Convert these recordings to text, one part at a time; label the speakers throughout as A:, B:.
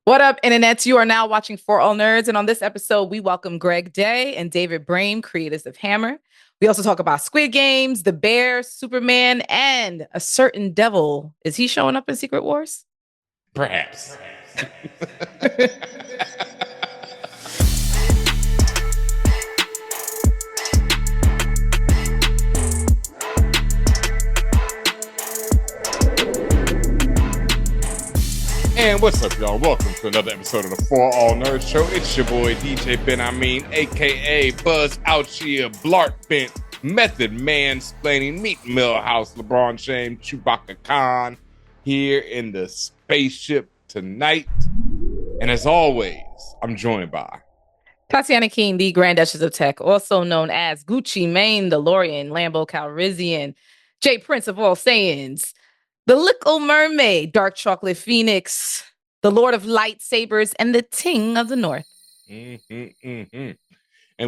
A: What up, internets? You are now watching For All Nerds, and on this episode, we welcome Greg Day and David Brame, creators of Hammer. We also talk about Squid Games, The Bear, Superman, and a certain devil. Is he showing up in Secret Wars?
B: Perhaps. And what's up, y'all? Welcome to another episode of the For All Nerds Show. It's your boy, DJ Benhameen, a.k.a. Buzz Ouchia, Blark Bent, Method Mansplaining, Meet Millhouse, LeBron James, Chewbacca Khan, here in the spaceship tonight. And as always, I'm joined by
A: Tatiana King, the Grand Duchess of Tech, also known as Gucci Mane, DeLorean, Lambo Calrissian, Jay Prince of All Saiyans, the Little Mermaid, Dark Chocolate Phoenix, the Lord of Lightsabers, and the Ting of the North.
B: And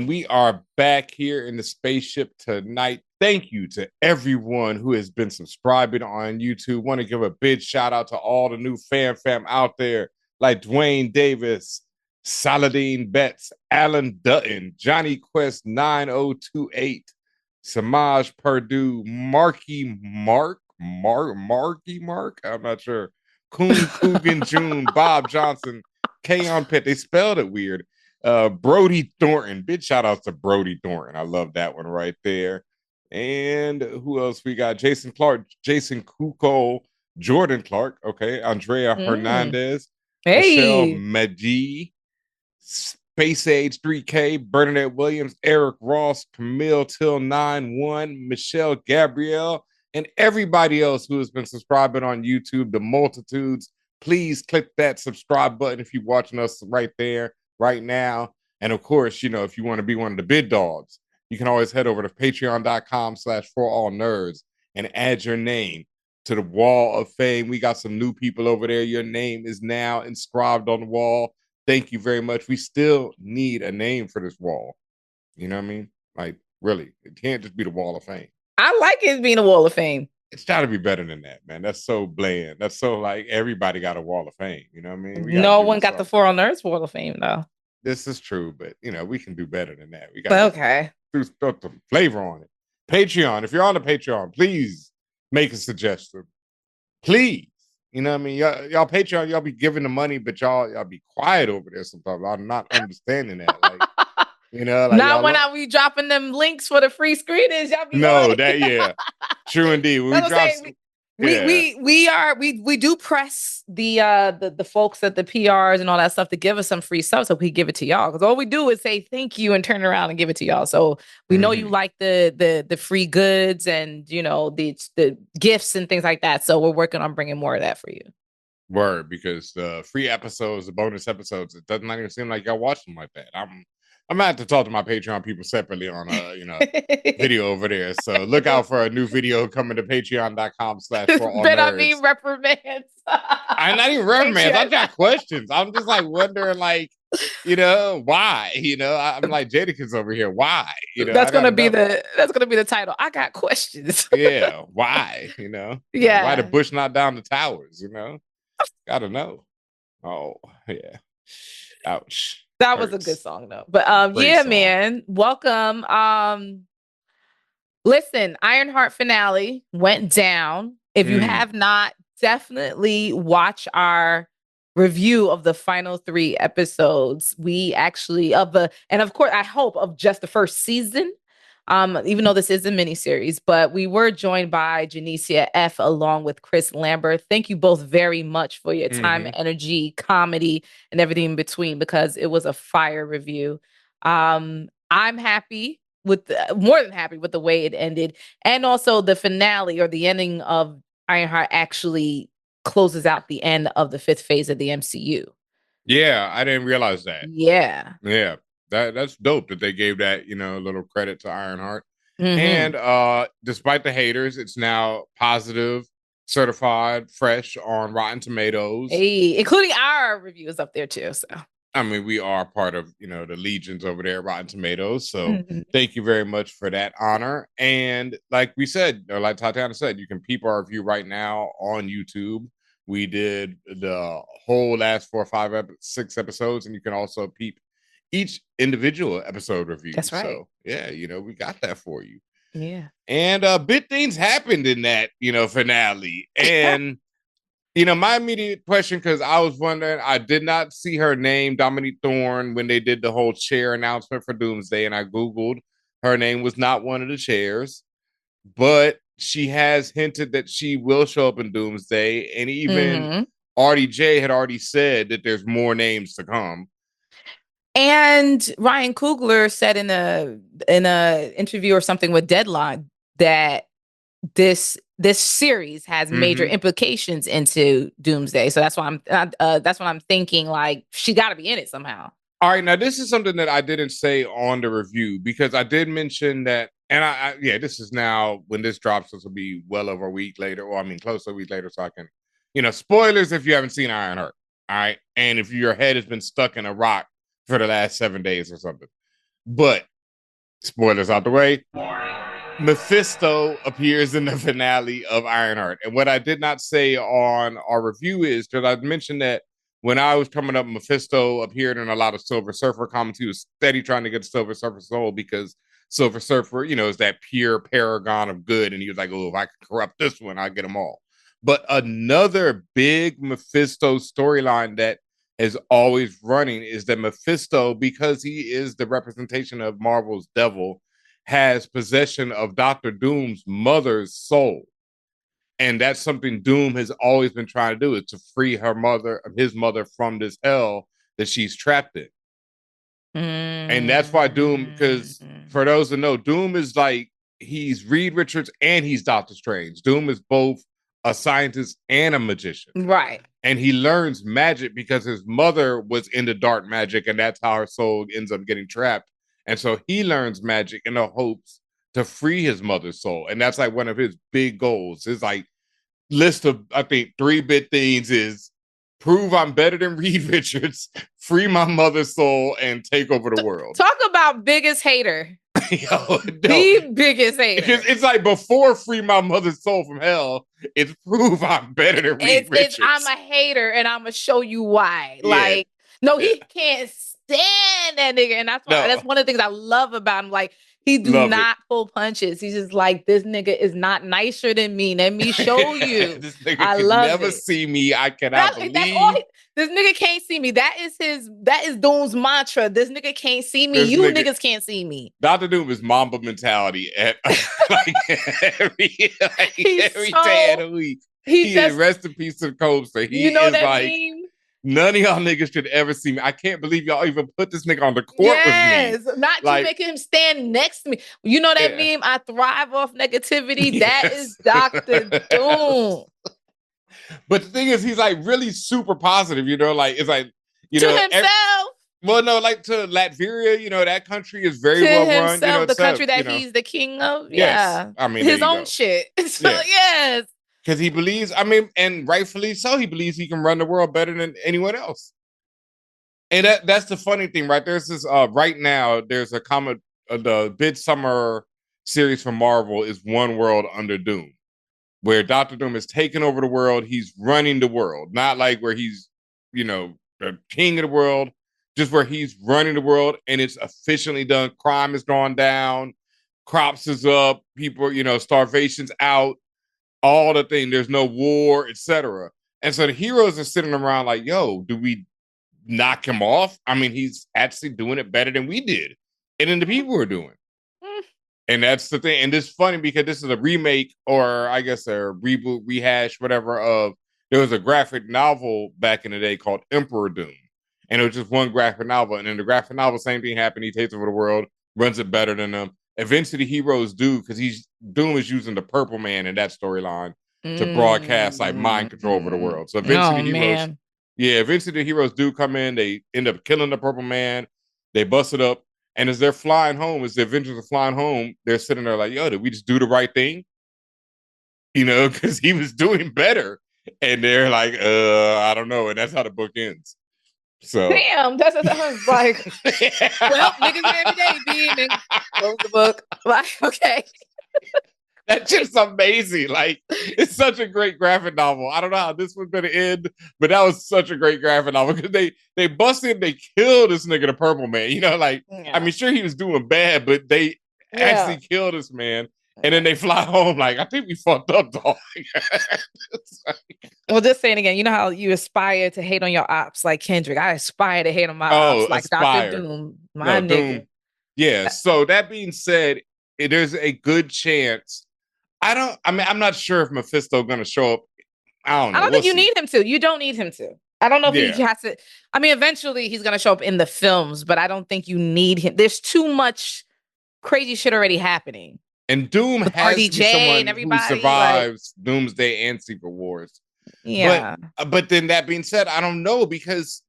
B: we are back here in the spaceship tonight. Thank you to everyone who has been subscribing on YouTube. Want to give a big shout out to all the new fam out there like Dwayne Davis, Saladin Betts, Alan Dutton, Johnny Quest 9028, Samaj Purdue, Marky Mark, I'm not sure. Coon Coogan June, Bob Johnson, Kayon Pitt. They spelled it weird. Brody Thornton. Big shout out to Brody Thornton. I love that one right there. And who else we got? Jason Clark, Jason Kuko, Jordan Clark. Okay. Andrea Hernandez, Michelle Magee, Space Age 3K, Bernadette Williams, Eric Ross, Camille Till 91, Michelle Gabrielle, and everybody else who has been subscribing on YouTube, the multitudes. Please click that subscribe button if you're watching us right there, right now. And of course, you know, if you want to be one of the big dogs, you can always head over to patreon.com/forallnerds and add your name to the wall of fame. We got some new people over there. Your name is now inscribed on the wall. Thank you very much. We still need a name for this wall. You know what I mean? Like, really, it can't just be the wall of fame.
A: I like it being a wall of fame.
B: It's got to be better than that, man. That's so bland. That's so like everybody got a wall of fame. You know what I mean?
A: No one got the For All Nerds wall of fame, though.
B: This is true, but you know, we can do better than that. We got to put some flavor on it. Patreon. If you're on the Patreon, please make a suggestion. Please. You know what I mean? Y'all Patreon, y'all be giving the money, but y'all be quiet over there sometimes. I'm not understanding that. Like, you know, like
A: not when I be dropping them links for the free screeners. Y'all be
B: true indeed. When
A: we do press the folks at the PRs and all that stuff to give us some free stuff so we give it to y'all, because all we do is say thank you and turn around and give it to y'all. So we know you like the free goods and, you know, the gifts and things like that. So we're working on bringing more of that for you.
B: Word, because the free episodes, the bonus episodes, it doesn't even seem like y'all watch them like that. I'm gonna have to talk to my Patreon people separately on video over there. So look out for a new video coming to patreon.com/forallnerds.
A: But I mean reprimands.
B: I'm not even reprimands. I got questions. I'm just like wondering, like, you know, why? You know, I'm like Jadakiss over here. Why? You know,
A: that's gonna be the title. I got questions.
B: Yeah, why? You know,
A: yeah,
B: why the Bush not down the towers? You know, gotta know. Oh yeah, ouch.
A: That was a good song though. But yeah, song. Man, welcome. Listen, Ironheart finale went down. If you have not, definitely watch our review of the final 3 episodes. We actually and of course, I hope of just the first season. Even though this is a miniseries, but we were joined by Janicia F. along with Chris Lambert. Thank you both very much for your time, energy, comedy, and everything in between, because it was a fire review. I'm happy more than happy with the way it ended. And also the finale, or the ending of Ironheart, actually closes out the end of the 5th phase of the MCU.
B: Yeah, I didn't realize that.
A: Yeah.
B: Yeah. That's dope that they gave that, you know, little credit to Ironheart. And despite the haters, it's now positive, certified, fresh on Rotten Tomatoes.
A: Hey, including our reviews up there too. So
B: I mean, we are part of, you know, the legions over there at Rotten Tomatoes. So thank you very much for that honor. And like we said, or like Tatiana said, you can peep our review right now on YouTube. We did the whole last 6 episodes, and you can also peep each individual episode review.
A: That's right.
B: So yeah, we got that for you.
A: Yeah.
B: And big things happened in that, finale. And my immediate question, because I was wondering, I did not see her name, Dominique Thorne, when they did the whole chair announcement for Doomsday, and I Googled, her name was not one of the chairs, but she has hinted that she will show up in Doomsday, and even RDJ had already said that there's more names to come.
A: And Ryan Coogler said in a interview or something with Deadline that this series has major implications into Doomsday. So that's why I'm thinking, like, she got to be in it somehow.
B: All right, now this is something that I didn't say on the review, because I did mention that, and this is now, when this drops, this will be well over a week later, or close to a week later, so I can, spoilers if you haven't seen Ironheart, all right, and if your head has been stuck in a rock for the last 7 days or something. But spoilers out the way. Mephisto appears in the finale of Ironheart. And what I did not say on our review is, because I mentioned that when I was coming up, Mephisto appeared in a lot of Silver Surfer comics. He was steady trying to get Silver Surfer soul, because Silver Surfer, is that pure paragon of good. And he was like, oh, if I can corrupt this one, I'll get them all. But another big Mephisto storyline that is always running is that Mephisto, because he is the representation of Marvel's devil, has possession of Dr. Doom's mother's soul. And that's something Doom has always been trying to do, is to free his mother from this hell that she's trapped in. And that's why Doom, because for those that know, Doom is like, he's Reed Richards and he's Doctor Strange. Doom is both a scientist and a magician.
A: Right.
B: And he learns magic because his mother was into dark magic, and that's how her soul ends up getting trapped. And so he learns magic in the hopes to free his mother's soul. And that's like one of his big goals. His like list of, I think, 3 big things is prove I'm better than Reed Richards, free my mother's soul, and take over the world.
A: Talk about biggest hater.
B: Yo,
A: the biggest hater.
B: It's like, before free my mother's soul from hell, it's prove I'm better than Reed Richards.
A: I'm a hater, and I'm gonna show you why. Yeah. Like, no, he can't stand that nigga, and that's one of the things I love about him. Like, he do not pull punches. He's just like, this nigga is not nicer than me. Let me show you.
B: This nigga can never see me. I cannot believe.
A: This nigga can't see me. That is Doom's mantra. This nigga can't see me. Niggas can't see me.
B: Dr. Doom is Mamba mentality at every day of the week. He is rest in peace to the coaster. He is that like, meme? None of y'all niggas should ever see me. I can't believe y'all even put this nigga on the court with me.
A: Not like, to make him stand next to me. You know that meme? I thrive off negativity. Yes. That is Dr. Doom.
B: But the thing is, he's like really super positive, like, it's like,
A: to himself.
B: Well, no, like to Latveria, that country is very well run.
A: The country that he's the king of.
B: Yes.
A: Yeah. His own shit. So, yes.
B: Because he believes, and rightfully so, he believes he can run the world better than anyone else. And that's the funny thing, right? There's this, right now, there's a comic, the Midsummer series from Marvel is One World Under Doom, where Dr. Doom is taking over the world. He's running the world, not like where he's, the king of the world, just where he's running the world, and it's efficiently done. Crime is gone down, crops is up, people, starvation's out, all the thing. There's no war, etc. And so the heroes are sitting around like, yo, do we knock him off? He's actually doing it better than we did. And then the people are doing. And that's the thing. And this is funny because this is a remake, or I guess a reboot, rehash, whatever, of, there was a graphic novel back in the day called Emperor Doom. And it was just one graphic novel. And in the graphic novel, same thing happened. He takes over the world, runs it better than them. Eventually the heroes do, because Doom is using the Purple Man in that storyline to broadcast like mind control over the world. So eventually eventually the heroes do come in. They end up killing the Purple Man. They bust it up. And as they're flying home, as the Avengers are flying home, they're sitting there like, yo, did we just do the right thing? Because he was doing better. And they're like, I don't know. And that's how the book ends. So
A: damn, that's what I was like. Well, niggas every day being close the book. Like, okay.
B: That shit's amazing. Like, it's such a great graphic novel. I don't know how this one's gonna end, but that was such a great graphic novel because they busted, they killed this nigga, the Purple Man. You know, like, I mean, sure he was doing bad, but they actually killed this man. And then they fly home like, I think we fucked up, dog.
A: Well, just saying again, you know how you aspire to hate on your ops like Kendrick? I aspire to hate on my ops like Dr. Doom, my nigga.
B: Doom. Yeah, so that being said, there's a good chance. I'm not sure if Mephisto going to show up. I don't know.
A: I don't think you need him to. You don't need him to. I don't know if he has to. I mean, eventually he's going to show up in the films, but I don't think you need him. There's too much crazy shit already happening.
B: And Doom has to be someone who survives Doomsday and Secret Wars.
A: Yeah.
B: But then that being said, I don't know because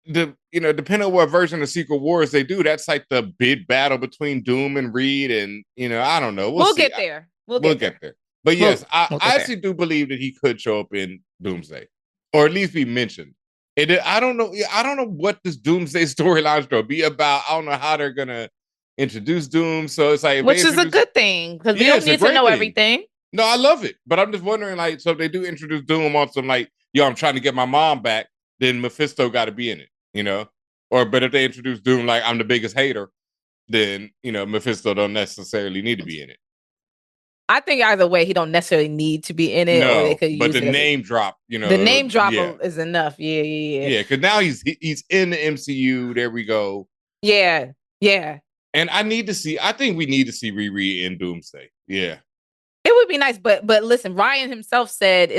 B: depending on what version of Secret Wars they do, that's like the big battle between Doom and Reed, and I don't know. We'll
A: get there. We'll get there.
B: But yes, I actually do believe that he could show up in Doomsday, or at least be mentioned. I don't know. I don't know what this Doomsday storyline is going to be about. I don't know how they're gonna introduce Doom. So it's like,
A: which is a good thing because we don't need to know everything.
B: No, I love it, but I'm just wondering, like, so if they do introduce Doom on some like, I'm trying to get my mom back, then Mephisto got to be in it, but if they introduce Doom like I'm the biggest hater, then Mephisto don't necessarily need to be in it.
A: I think either way, he don't necessarily need to be in it.
B: No,
A: or they could
B: but
A: use
B: the name drop,
A: the name drop is enough. Yeah.
B: Because now he's in the MCU. There we go.
A: Yeah.
B: And I think we need to see Riri in Doomsday. Yeah.
A: It would be nice, but listen, Ryan himself said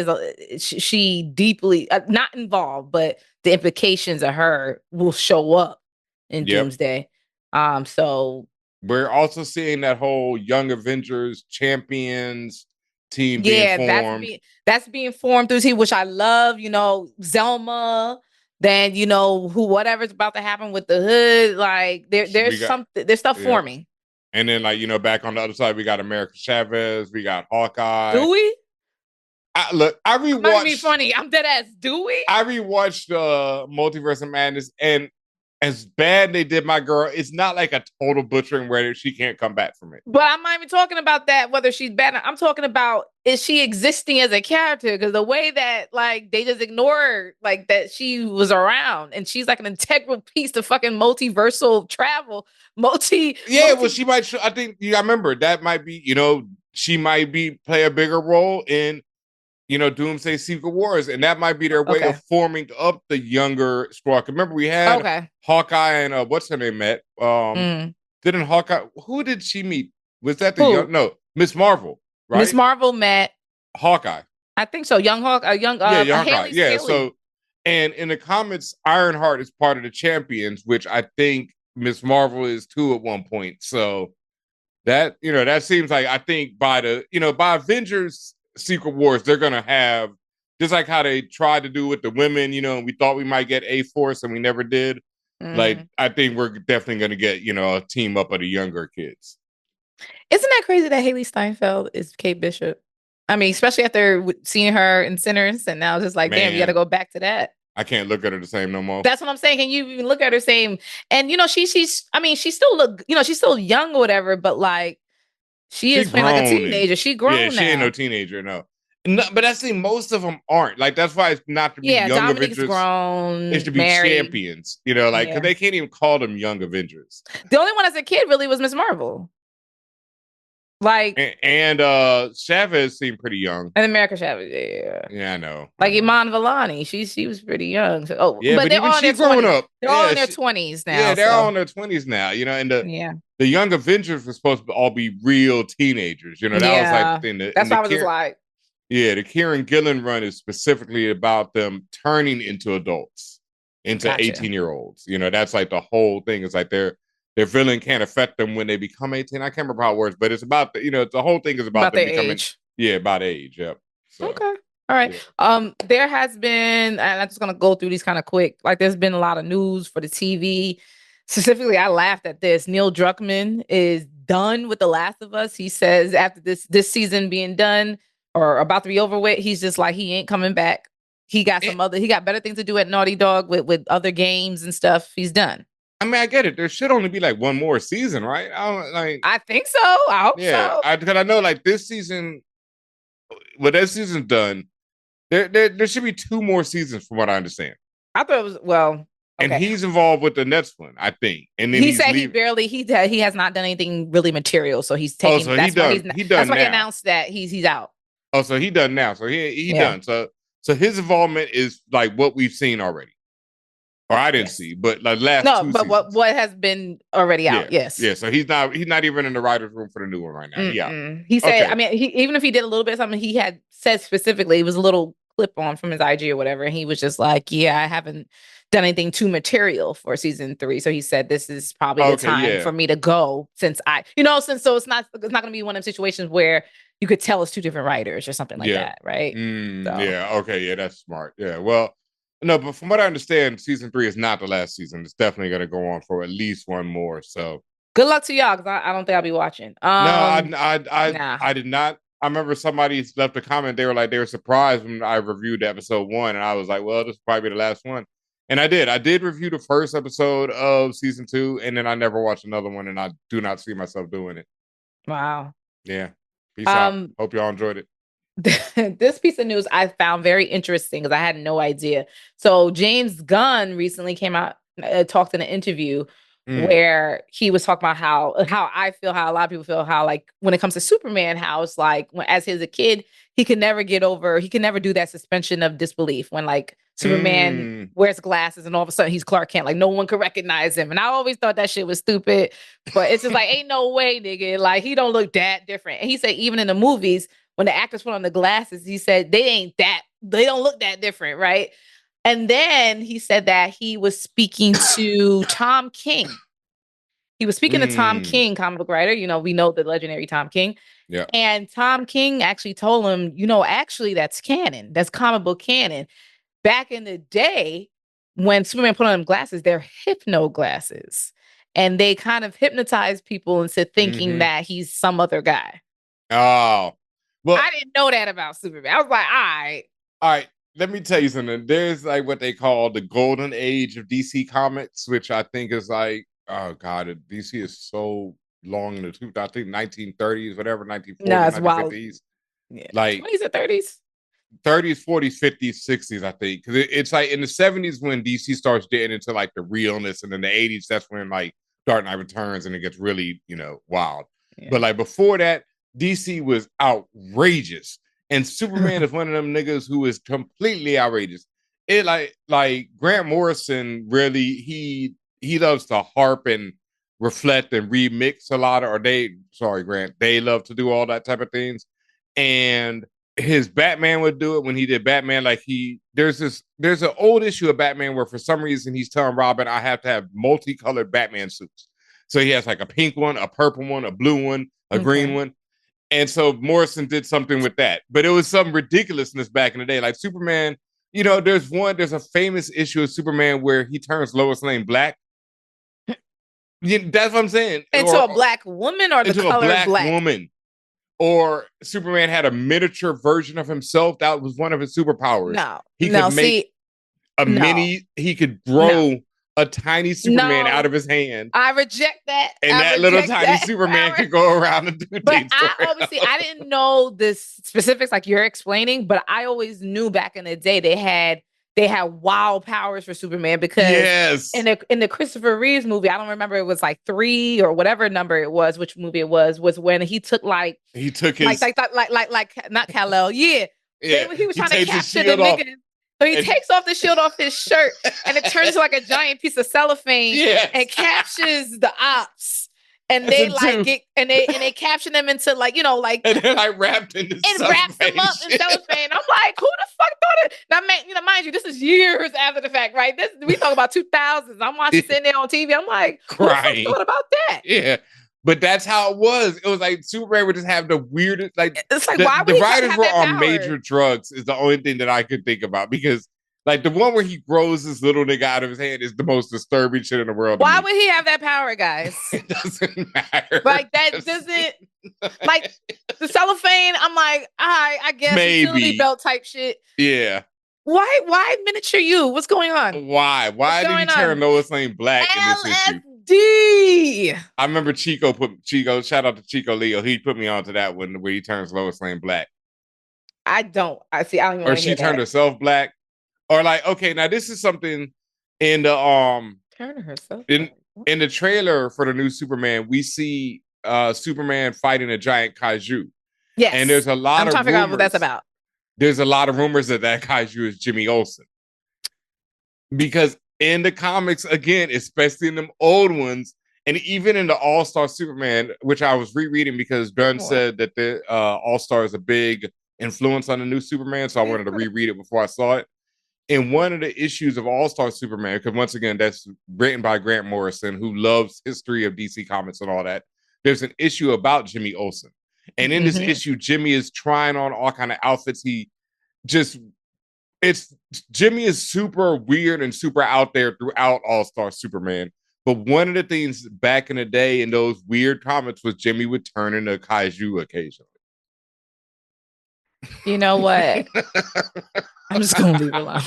A: she deeply not involved, but the implications of her will show up in Doomsday. So
B: we're also seeing that whole Young Avengers Champions team being formed.
A: That's being formed through team, which I love. Zelma. Then whatever's about to happen with the Hood, like there's stuff forming.
B: And then, like, back on the other side, we got America Chavez, we got Hawkeye.
A: Do we?
B: I rewatched.
A: Might be funny. I'm dead ass. Do we?
B: I rewatched Multiverse of Madness, and as bad they did my girl, it's not like a total butchering where she can't come back from it.
A: But I'm not even talking about that, whether she's bad. I'm talking about, is she existing as a character? Because the way that, like, they just ignore, like, that she was around and she's like an integral piece to fucking multiversal travel. Well,
B: she might. I think I remember that might be. She might play a bigger role in Doomsday Secret Wars, and that might be their way of forming up the younger squad. Remember, we had Hawkeye and what's her name met. Didn't Hawkeye? Who did she meet? Was that Miss Marvel? Right?
A: Miss Marvel met
B: Hawkeye.
A: I think so. Young Hawkeye.
B: Hawkeye. Yeah. So, and in the comics, Ironheart is part of the Champions, which I think Miss Marvel is too at one point. So that that seems like, I think by Avengers Secret Wars, they're gonna have, just like how they tried to do with the women, we thought we might get A-Force and we never did. Like, I think we're definitely gonna get a team up of the younger kids.
A: Isn't that crazy that Haley Steinfeld is Kate Bishop? I mean, especially after seeing her in Sinners, and now it's just like, damn, you got to go back to that.
B: I can't look at her the same no more.
A: That's what I'm saying. Can you even look at her same? And she's she's still young or whatever, but like, she is playing like a teenager. She grown now.
B: Yeah, she ain't no teenager, no. But that's the thing, most of them aren't. Like, that's why it's not to be young
A: Dominic's
B: Avengers.
A: Grown,
B: it's to be champions. Because they can't even call them young Avengers.
A: The only one as a kid really was Miss Marvel. Like,
B: and Chavez seemed pretty young.
A: And America Chavez,
B: yeah, I know.
A: Like Iman Vellani, she was pretty young. So,
B: but they're all in their 20s.
A: They're all in their 20s now.
B: Yeah, they're all in their 20s now. And the young Avengers were supposed to all be real teenagers. That was like the thing.
A: That's what I was just like.
B: Yeah, the Kieran Gillen run is specifically about them turning into adults, into 18-year-olds. That's like the whole thing. It's like their villain can't affect them when they become 18. I can't remember how it works, but it's about the whole thing is about them becoming age. Yeah, about age. Yep. So,
A: okay. All right. Yeah. There has been, and I'm just gonna go through these kind of quick. Like, there's been a lot of news for the TV. Specifically, I laughed at this. Neil Druckmann is done with The Last of Us. He says after this season being done or about to be over with, he's just like, he ain't coming back. He got he got better things to do at Naughty Dog with other games and stuff. He's done.
B: I mean, I get it. There should only be like one more season, right?
A: I think so. I hope so.
B: Because I know like this season, when that season's done, there should be 2 more seasons from what I understand.
A: I thought it was Okay.
B: And he's involved with the next one, I think. And then
A: he said he has not done anything really material, so he's taking.
B: So that's why
A: he announced that he's out.
B: Oh, so he done now. So he done. So his involvement is like what we've seen already. Or I didn't see, but like last two
A: but
B: seasons.
A: what has been already out, yes.
B: Yeah, so he's not even in the writer's room for the new one right now. Yeah.
A: He said, I mean, even if he did a little bit of something, he had said specifically, it was a little clip on from his IG or whatever, and he was just like, yeah, I haven't done anything too material for season 3. So he said this is probably the time for me to go, since so it's not gonna be one of them situations where you could tell it's 2 different writers or something like that, right?
B: Yeah, okay, yeah, that's smart. Yeah, well, no, but from what I understand, season 3 is not the last season. It's definitely going to go on for at least one more. So
A: good luck to y'all, because I don't think I'll be watching.
B: No, I did not. I remember somebody left a comment. They were surprised when I reviewed episode 1, and I was like, well, this will probably be the last one. And I did. I did review the first episode of season 2, and then I never watched another one, and I do not see myself doing it.
A: Wow.
B: Yeah. Peace out. Hope y'all enjoyed it.
A: This piece of news I found very interesting because I had no idea. So James Gunn recently came out, talked in an interview where he was talking about how I feel, how a lot of people feel, how like when it comes to Superman, how it's like as a kid, he can never do that suspension of disbelief when like Superman wears glasses and all of a sudden he's Clark Kent, like no one could recognize him. And I always thought that shit was stupid, but it's just like, ain't no way, nigga. Like he don't look that different. And he said even in the movies, when the actors put on the glasses, he said they don't look that different, right? And then he said that he was speaking to Tom King. He was speaking to Tom King, comic book writer. We know the legendary Tom King.
B: Yeah.
A: And Tom King actually told him, actually that's canon. That's comic book canon. Back in the day, when Superman put on them glasses, they're hypno glasses. And they kind of hypnotized people into thinking that he's some other guy.
B: Oh. Well,
A: I didn't know that about Superman. I was like,
B: all right. Let me tell you something. There's like what they call the golden age of DC Comics, which I think is like, oh God, DC is so long in the I think 1930s, whatever, 1940s,
A: no, it's
B: 1950s.
A: Wild. Yeah.
B: Like
A: 20s or 30s?
B: 30s, 40s, 50s, 60s, I think. Because it's like in the 70s when DC starts getting into like the realness, and in the 80s, that's when like Dark Knight Returns and it gets really, wild. Yeah. But like before that, DC was outrageous, and Superman is one of them niggas who is completely outrageous. It like Grant Morrison really he loves to harp and reflect and remix a lot of, Grant, they love to do all that type of things. And his Batman would do it when he did Batman. Like there's an old issue of Batman where for some reason he's telling Robin, I have to have multicolored Batman suits. So he has like a pink one, a purple one, a blue one, a green one. And so Morrison did something with that, but it was some ridiculousness back in the day. Like Superman, there's a famous issue of Superman where he turns Lois Lane black. That's what I'm saying.
A: Into a black woman, or the color black
B: woman. Or Superman had a miniature version of himself. That was one of his superpowers. He could grow a tiny Superman out of his hand.
A: I reject that.
B: And that little tiny Superman could go around and do things.
A: But I didn't know the specifics like you're explaining, but I always knew back in the day they had wild powers for Superman, because in the Christopher Reeves movie, I don't remember, it was like 3 or whatever number it was, which movie it was when he took his like not Kal-El. Yeah. He was trying to capture the niggas. So he takes off the shield off his shirt, and it turns into like a giant piece of cellophane and captures the ops. And they they capture them into like,
B: and they're like wrapped in this.
A: It wraps them up in cellophane. I'm like, who the fuck thought it? Now, mind you, this is years after the fact, right? We talk about 2000s. I'm watching sitting there on TV. I'm like, crying. What about that?
B: Yeah. But that's how it was. It was like Superman would just have the weirdest, like,
A: it's like, why would
B: the writers were on major drugs is the only thing that I could think about, because like the one where he grows this little nigga out of his hand is the most disturbing shit in the world.
A: Why would he have that power, guys?
B: It doesn't matter.
A: Like that doesn't, like the cellophane. I'm like, I guess
B: maybe
A: utility belt type shit.
B: Yeah.
A: Why miniature you? What's going on?
B: Why? Why did he turn Lois Lane black in this issue?
A: LSD.
B: I remember Chico, shout out to Chico Leo. He put me onto that one where he turns Lois Lane black.
A: I don't even
B: or she turned herself black. Or like, okay, now this is something in the
A: turn herself
B: in the trailer for the new Superman, we see Superman fighting a giant kaiju.
A: Yes.
B: And there's a lot of rumors. I'm trying to figure out
A: what that's about.
B: There's a lot of rumors that kaiju is Jimmy Olsen. Because in the comics, again, especially in them old ones, and even in the All-Star Superman, which I was rereading because Dunn said that the All-Star is a big influence on the new Superman, so I wanted to reread it before I saw it. In one of the issues of All-Star Superman, because once again, that's written by Grant Morrison, who loves history of DC Comics and all that, there's an issue about Jimmy Olsen. And in this issue, Jimmy is trying on all kind of outfits. Jimmy is super weird and super out there throughout All-Star Superman. But one of the things back in the day in those weird comics was Jimmy would turn into a kaiju occasionally.
A: You know what? I'm just gonna leave it alone.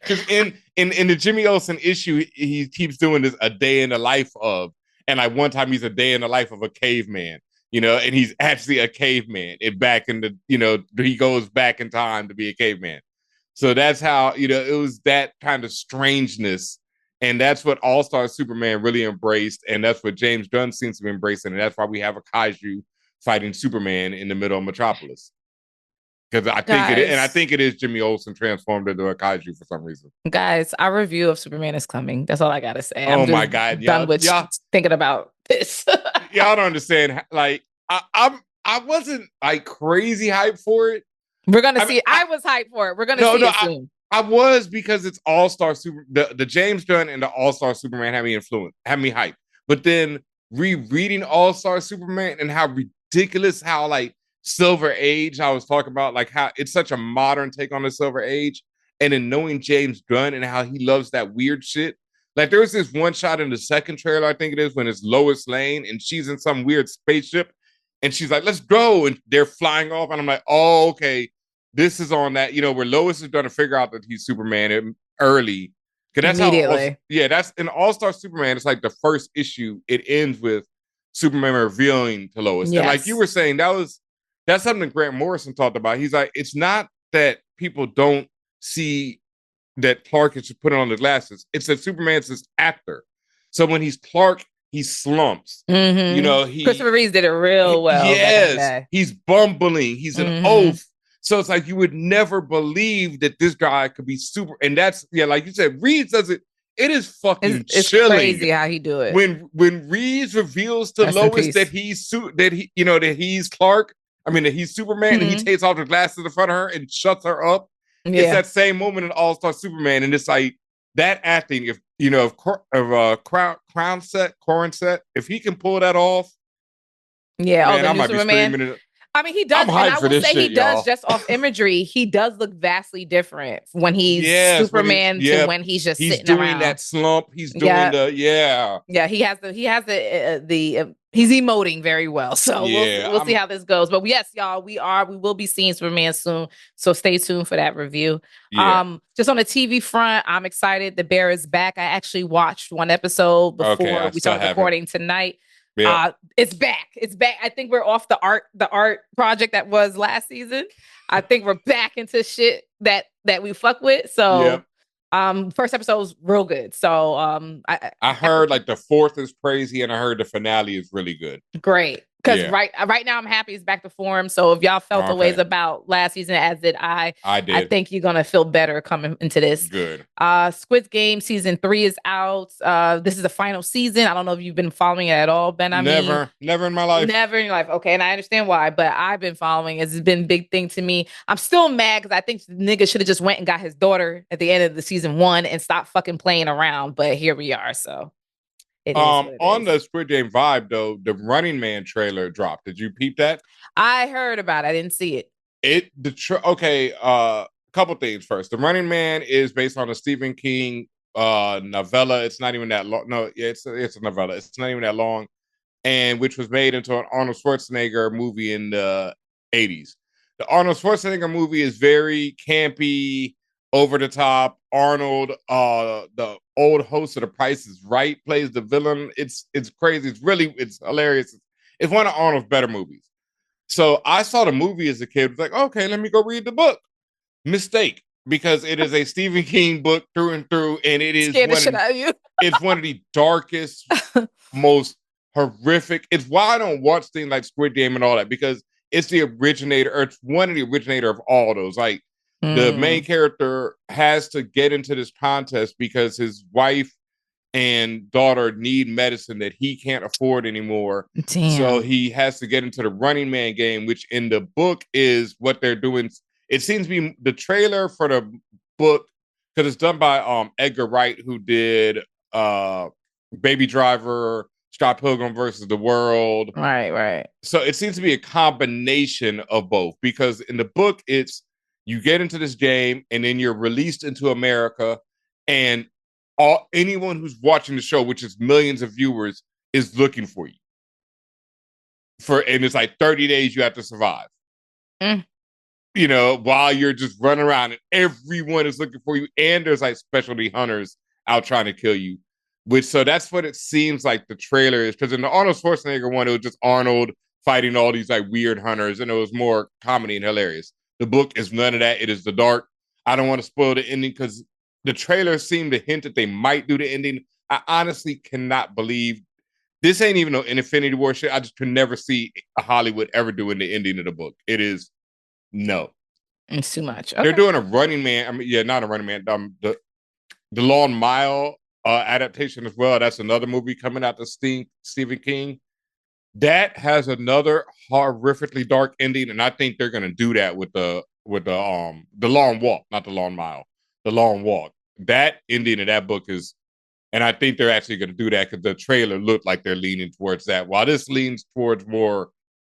B: Because in the Jimmy Olsen issue, he keeps doing this a day in the life of, and like one time he's a day in the life of a caveman, and he's actually a caveman. He goes back in time to be a caveman. So that's how, it was that kind of strangeness. And that's what All-Star Superman really embraced. And that's what James Gunn seems to be embracing. And that's why we have a kaiju fighting Superman in the middle of Metropolis. Because I think it is Jimmy Olsen transformed into a kaiju for some reason.
A: Guys, our review of Superman is coming. That's all I gotta say.
B: Oh my God.
A: Done with thinking about this.
B: Y'all don't understand. Like, I wasn't like crazy hyped for it.
A: We're gonna see. I was hyped for it. We're gonna see it soon.
B: I was, because it's All-Star Super. The James Gunn and the All-Star Superman had me hyped. But then rereading All-Star Superman and how ridiculous, how like Silver Age, I was talking about, like how it's such a modern take on the Silver Age, and then knowing James Gunn and how he loves that weird shit. Like there was this one shot in the second trailer, I think it is, when it's Lois Lane and she's in some weird spaceship and she's like, let's go, and they're flying off, and I'm like, oh, okay, this is on that, where Lois is going to figure out that he's Superman early. Because that's immediately. That's in All-Star Superman. It's like the first issue. It ends with Superman revealing to Lois. Yes. And like you were saying, that's something Grant Morrison talked about. He's like, it's not that people don't see that Clark is putting on the glasses. It's that Superman's this actor. So when he's Clark, he slumps.
A: Mm-hmm. Christopher Reeves did it real well.
B: Yes, he's bumbling. He's an oaf. So it's like you would never believe that this guy could be super. And that's, like you said, Reeves does it. It is fucking
A: it's
B: chilling.
A: Crazy how he do it.
B: When Reeves reveals to Lois that he's Clark, that he's Superman, and he takes off the glasses in front of her and shuts her up. Yeah. It's that same moment in All-Star Superman, and it's like that acting. If Crown Set, if he can pull that off, man, I might be screaming it.
A: He does, and I will say he does, just off imagery, he does look vastly different when he's Superman to when he's just sitting around. He's doing
B: that slump. He's doing
A: he has the he's emoting very well. So we'll see how this goes. But yes, y'all, we will be seeing Superman soon. So stay tuned for that review. Yeah. Just on the TV front, I'm excited. The Bear is back. I actually watched one episode before we started recording tonight. Yeah. It's back. I think we're off the art project that was last season. I think we're back into shit that we fuck with. So first episode was real good. So
B: I heard like the fourth is crazy, and I heard the finale is really good.
A: Great. Because right now I'm happy it's back to form. So if y'all felt the ways about last season, as did I did. I think you're gonna feel better coming into this.
B: Good.
A: Squid Game season 3 is out. This is the final season. I don't know if you've been following it at all, Ben.
B: Never in my life.
A: Never in your life. Okay, and I understand why, but I've been following. It's been a big thing to me. I'm still mad because I think the nigga should have just went and got his daughter at the end of the season 1 and stopped fucking playing around. But here we are. So.
B: On the Squid Game vibe though, the Running Man trailer dropped. Did you peep that?
A: I heard about it. I didn't see it.
B: Couple things first. The Running Man is based on a Stephen King novella. It's not even that long. No, it's a novella. It's not even that long, and which was made into an Arnold Schwarzenegger movie in the 80s. The Arnold Schwarzenegger movie is very campy, over the top. Arnold, the old host of The Price is Right, plays the villain. It's crazy. It's hilarious. It's one of Arnold's better movies. So I saw the movie as a kid. Was like, okay, let me go read the book. Mistake, because it is a Stephen King book through and through, and it is it's one of the darkest, most horrific. It's why I don't watch things like Squid Game and all that, because it's the originator, or it's one of the originator of all those. Like the main character has to get into this contest because his wife and daughter need medicine that he can't afford anymore. Damn. So he has to get into the Running Man game, which in the book is what they're doing. It seems to be the trailer for the book, because it's done by Edgar Wright, who did Baby Driver, Scott Pilgrim versus the World.
A: Right.
B: So it seems to be a combination of both, because in the book, it's you get into this game and then you're released into America, and anyone who's watching the show, which is millions of viewers, is looking for you. And it's like 30 days you have to survive. You know, while you're just running around and everyone is looking for you, and there's like specialty hunters out trying to kill you. So that's what it seems like the trailer is. Because in the Arnold Schwarzenegger one, it was just Arnold fighting all these like weird hunters, and it was more comedy and hilarious. The book is none of that. It is the dark. I don't want to spoil the ending because the trailer seemed to hint that they might do the ending. I honestly cannot believe this ain't even no Infinity War shit. I just could never see Hollywood ever doing the ending of the book. It is no.
A: It's too much. Okay.
B: They're doing a Running Man. I mean, yeah, not a Running Man. The Long Mile adaptation as well. That's another movie coming out to Stephen King. That has another horrifically dark ending, and I think they're gonna do that with the Long Walk, not the Long Mile, the Long Walk. That ending of that book is, and I think they're actually gonna do that because the trailer looked like they're leaning towards that, while this leans towards more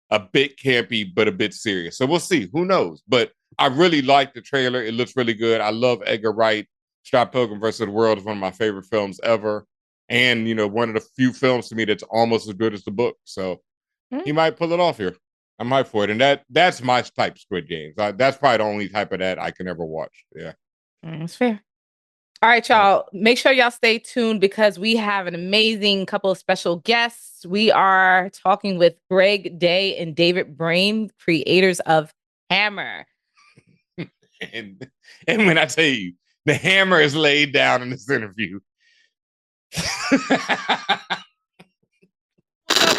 B: a bit campy but a bit serious. So we'll see. Who knows? But I really like the trailer. It looks really good. I love Edgar Wright. Scott Pilgrim versus the World is one of my favorite films ever. And, you know, one of the few films to me that's almost as good as the book. So he might pull it off here. I'm hyped for it. And that's my type, Squid Games. That's probably the only type of that I can ever watch. Yeah.
A: That's fair. All right, y'all. Make sure y'all stay tuned because we have an amazing couple of special guests. We are talking with Greg Day and David Brame, creators of Hammer.
B: and when I tell you, the hammer is laid down in this interview.
A: What's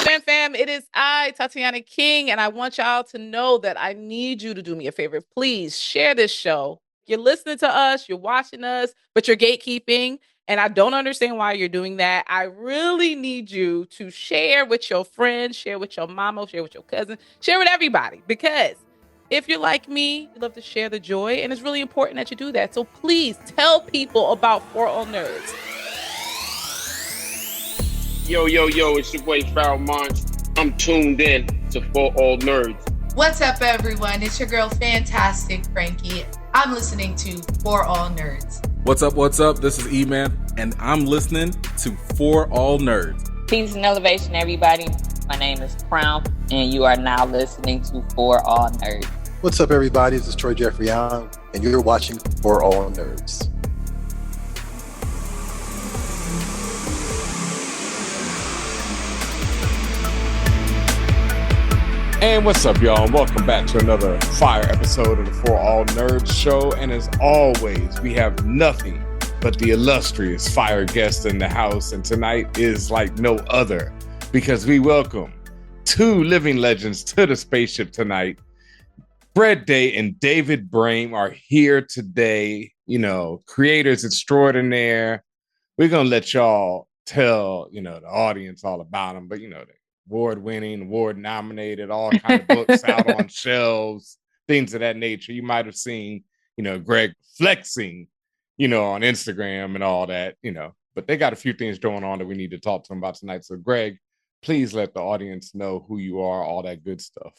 A: up, fam? It is I, Tatiana King, and I want y'all to know that I need you to do me a favor. Please share this show. You're listening to us, you're watching us, but you're gatekeeping, and I don't understand why you're doing that. I really need you to share with your friends, share with your mama, share with your cousin, share with everybody, because if you're like me, you love to share the joy, and it's really important that you do that. So please tell people about ForAllNerds.
C: Yo, it's your boy Farrell Monch. I'm tuned in to ForAllNerds.
D: What's up, everyone? It's your girl, Fantastic Frankie. I'm listening to ForAllNerds.
E: What's up? This is E-Man, and I'm listening to ForAllNerds.
F: Peace and elevation, everybody. My name is Crown, and you are now listening to ForAllNerds.
G: What's up, everybody? This is Troy Jeffrey Young, and you're watching ForAllNerds.
B: And what's up, y'all? Welcome back to another fire episode of the ForAllNerds show. And as always, we have nothing but the illustrious fire guest in the house. And tonight is like no other because we welcome two living legends to the spaceship tonight. Greg Day and David Brame are here today. You know, creators extraordinaire. We're going to let y'all tell, you know, the audience all about them. But, you know, award-winning, award-nominated, all kind of books out on shelves, things of that nature. You might have seen, you know, Greg flexing, you know, on Instagram and all that, you know. But they got a few things going on that we need to talk to them about tonight. So, Greg, please let the audience know who you are, all that good stuff.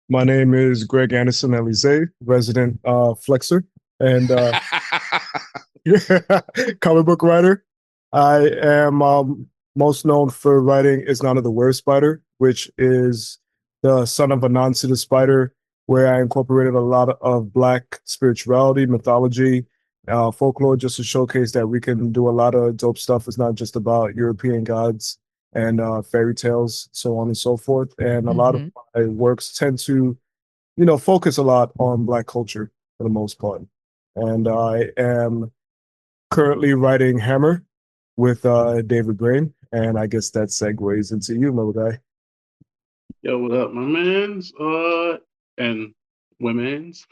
H: My name is Greg Anderson Elysee, resident flexer and comic book writer. I am most known for writing Is None of the Worst Spider, which is the son of a non-suited spider where I incorporated a lot of Black spirituality, mythology, folklore, just to showcase that we can do a lot of dope stuff. It's not just about European gods and fairy tales, so on and so forth. And a lot of my works tend to, focus a lot on Black culture for the most part. And I am currently writing Hammer with David Brame, and I guess that segues into you, little guy.
I: Yo, what up, my mans? And women's.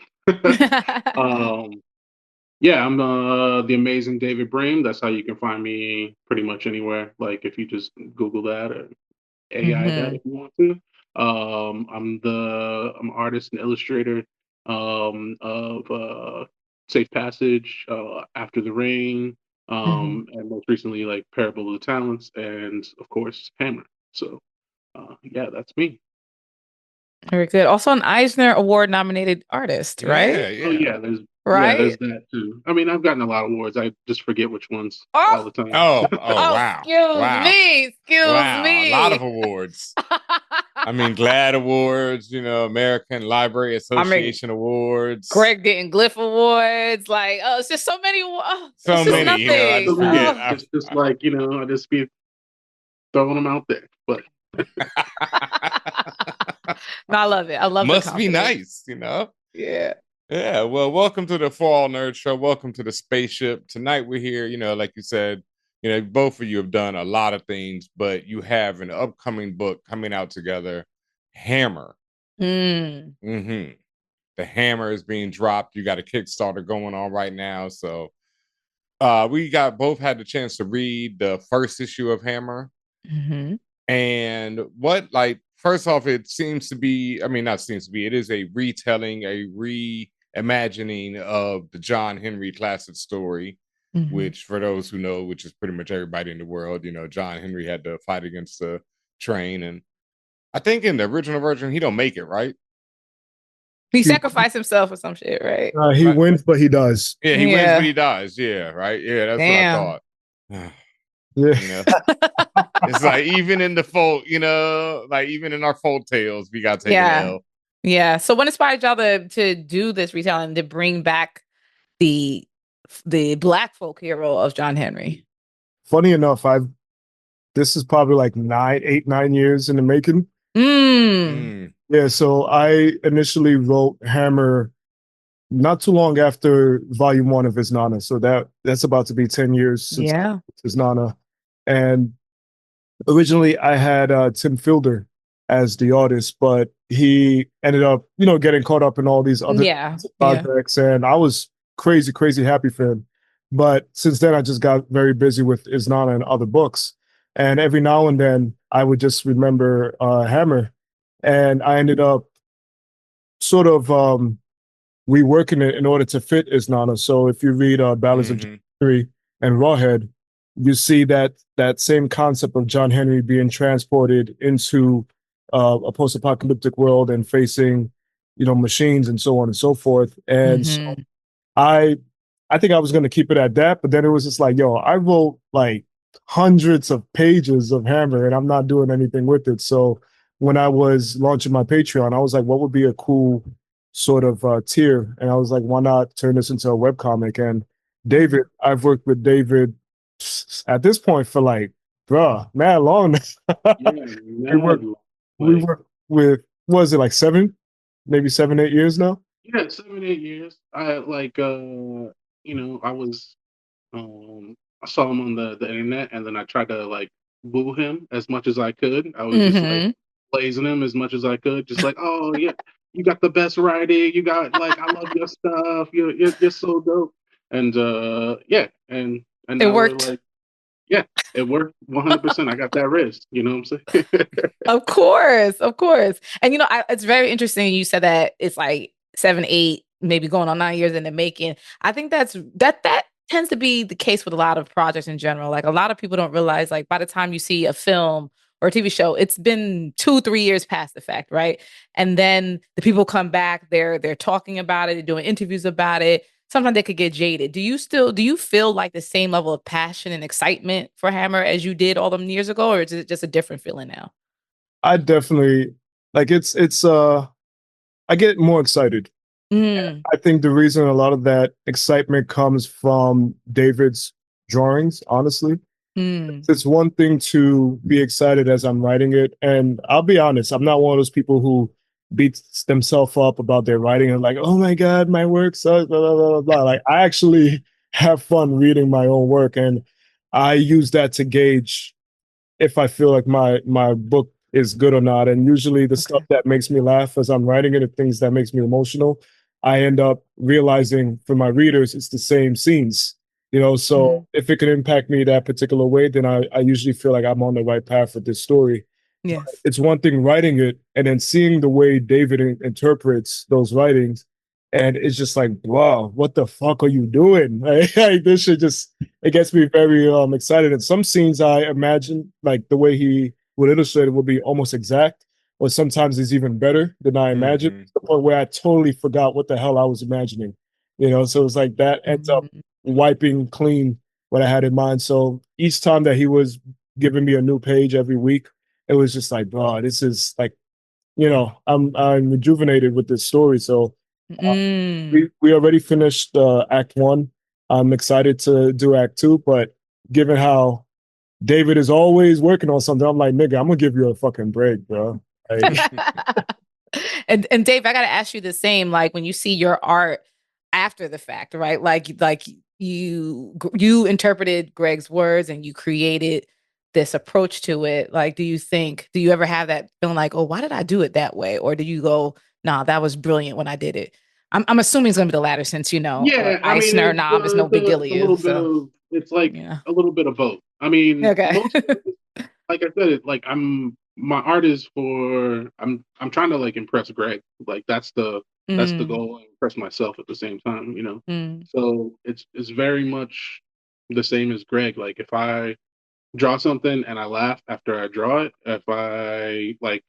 I: Yeah, I'm the amazing David Brame. That's how you can find me pretty much anywhere. Like if you just Google that or AI that if you want to. I'm artist and illustrator of Safe Passage, After the Rain, and most recently like Parable of the Talents, and of course Hammer. So yeah, that's me.
A: Very good. Also an Eisner Award nominated artist, right?
I: Oh yeah, there's that too. I mean, I've gotten a lot of awards. I just forget which ones all the time.
B: Oh, wow.
A: Excuse me.
B: A lot of awards. I mean, GLAAD Awards, American Library Association Awards.
A: Greg getting Glyph Awards. Like, it's just so many.
B: So many. I just forget.
I: It's just like, I just be throwing them out there. But
A: no, I love it. I love it.
B: Must be nice,
A: Yeah.
B: Yeah. Well, welcome to the ForAllNerds show. Welcome to the spaceship. Tonight we're here, like you said, both of you have done a lot of things, but you have an upcoming book coming out together, Hammer. The Hammer is being dropped. You got a Kickstarter going on right now. So we both had the chance to read the first issue of Hammer. And first off, it seems to be, it is a retelling, a reimagining of the John Henry classic story, which for those who know, which is pretty much everybody in the world, John Henry had to fight against the train. And I think in the original version, he don't make it, right?
A: He sacrificed himself or some shit, right?
H: He wins, but he does.
B: Yeah, he wins, but he dies. Yeah, right? Yeah, that's what I thought.
H: Yeah.
B: It's like even in the folk, even in our folk tales, we got to take an L.
A: Yeah. So what inspired y'all to do this retelling, to bring back the Black folk hero of John Henry?
H: Funny enough, this is probably like 9 years in the making. Yeah, so I initially wrote Hammer not too long after volume 1 of Isnana. So that's about to be 10 years since Isnana. And originally I had Tim Fielder as the artist, but he ended up, getting caught up in all these other projects. And I was crazy happy for him. But since then, I just got very busy with Isnana and other books. And every now and then, I would just remember Hammer. And I ended up sort of reworking it in order to fit Isnana. So if you read Ballads of John Henry and Rawhead, you see that same concept of John Henry being transported into a post-apocalyptic world and facing, machines and so on and so forth. And so I think I was going to keep it at that, but then it was just like, I wrote like hundreds of pages of Hammer and I'm not doing anything with it. So when I was launching my Patreon, I was like, what would be a cool sort of tier? And I was like, why not turn this into a webcomic? And David, I've worked with David at this point for like, mad long. We worked with, what was it, like 7, 8 years now?
I: Yeah, 7, 8 years. I like, I was, I saw him on the internet, and then I tried to like woo him as much as I could. I was just like blazing him as much as I could, just like, oh yeah, you got the best writing. You got like, I love your stuff. You're so dope. And and
A: it worked.
I: Like, yeah, it worked 100%. I got that wrist. You know what I'm saying?
A: Of course. And it's very interesting. You said that it's like 7, 8, maybe going on 9 years in the making. I think that tends to be the case with a lot of projects in general. Like a lot of people don't realize, like by the time you see a film or a TV show, it's been 2-3 years past the fact, right? And then the people come back, they're talking about it, they're doing interviews about it. Sometimes they could get jaded. Do you feel like the same level of passion and excitement for Hammer as you did all them years ago, or is it just a different feeling now?
H: I definitely like it's I I get more excited.
A: Mm.
H: I think the reason a lot of that excitement comes from David's drawings, honestly. It's one thing to be excited as I'm writing it. And I'll be honest, I'm not one of those people who beats themselves up about their writing and like, oh my God, my work sucks, blah, blah, blah, blah, blah. Like, I actually have fun reading my own work. And I use that to gauge if I feel like my book is good or not. And usually the stuff that makes me laugh as I'm writing it, the things that makes me emotional, I end up realizing for my readers, it's the same scenes. So if it can impact me that particular way, then I usually feel like I'm on the right path with this story.
A: Yes.
H: It's one thing writing it and then seeing the way David interprets those writings. And it's just like, wow, what the fuck are you doing? Like, this shit just, it gets me very excited. And some scenes I imagine, like the way he would illustrate it would be almost exact, or sometimes it's even better than I imagined, to the point where I totally forgot what the hell I was imagining. So it's like that ends up wiping clean what I had in mind. So each time that he was giving me a new page every week, it was just like, bro, this is like, I'm rejuvenated with this story. So we already finished Act 1. I'm excited to do Act 2, but given how David is always working on something, I'm like, nigga, I'm gonna give you a fucking break, bro.
A: And Dave, I gotta ask you the same. Like when you see your art after the fact, right? Like you interpreted Greg's words and you created this approach to it. Like, do you ever have that feeling like, oh, why did I do it that way? Or do you go, nah, that was brilliant when I did it? I'm assuming it's gonna be the latter, since
I: Yeah, I mean,
A: Eisner knob is no big deal to you.
I: It's like a little bit of both. I mean,
A: okay.
I: Like I said, like my art is I'm trying to like impress Greg. Like that's the goal, and impress myself at the same time, So it's very much the same as Greg. Like if I draw something and I laugh after I draw it, if I like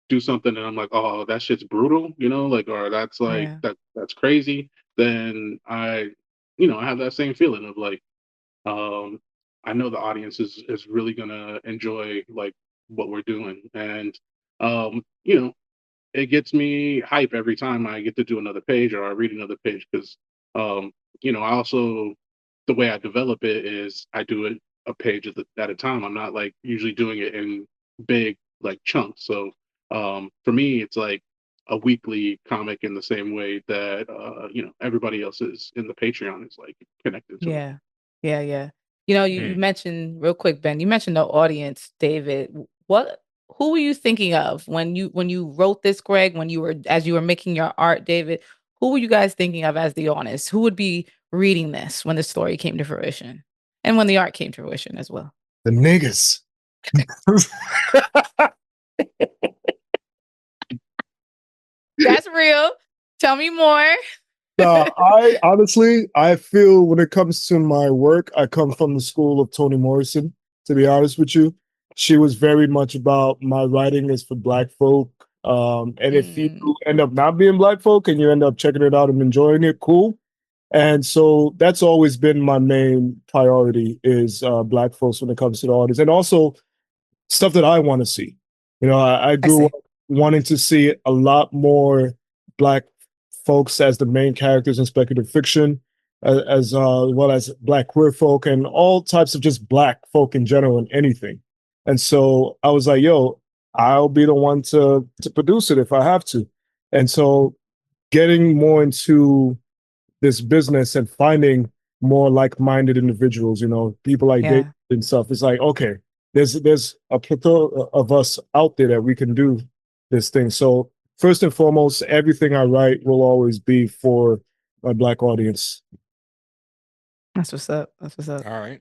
I: do something and I'm like, oh, that shit's brutal, like, or that's like that's crazy, then I have that same feeling of like, I know the audience is really gonna enjoy like what we're doing, and it gets me hype every time I get to do another page or I read another page, because I also, the way I develop it is I do it a page at a time. I'm not like usually doing it in big like chunks. So for me, it's like a weekly comic in the same way that everybody else is in the Patreon is like connected to it.
A: Yeah. You mentioned real quick, Ben, you mentioned the audience, David. Who were you thinking of when you wrote this, Greg, as you were making your art, David? Who were you guys thinking of as the audience? Who would be reading this when the story came to fruition and when the art came to fruition as well?
H: The niggas.
A: That's real. Tell me more.
H: I honestly, I feel when it comes to my work, I come from the school of Toni Morrison, to be honest with you. She was very much about my writing is for Black folk. And if you end up not being Black folk and you end up checking it out and enjoying it, cool. And so that's always been my main priority is Black folks when it comes to the artists. And also stuff that I want to see. I grew up wanting to see a lot more Black folks as the main characters in speculative fiction, as well as Black queer folk and all types of just Black folk in general in anything. And so I was like, yo, I'll be the one to produce it if I have to. And so getting more into this business and finding more like-minded individuals, people like Dave and stuff, it's like, okay, there's a plethora of us out there that we can do this thing. So first and foremost, everything I write will always be for my Black audience.
A: That's what's up.
B: All right.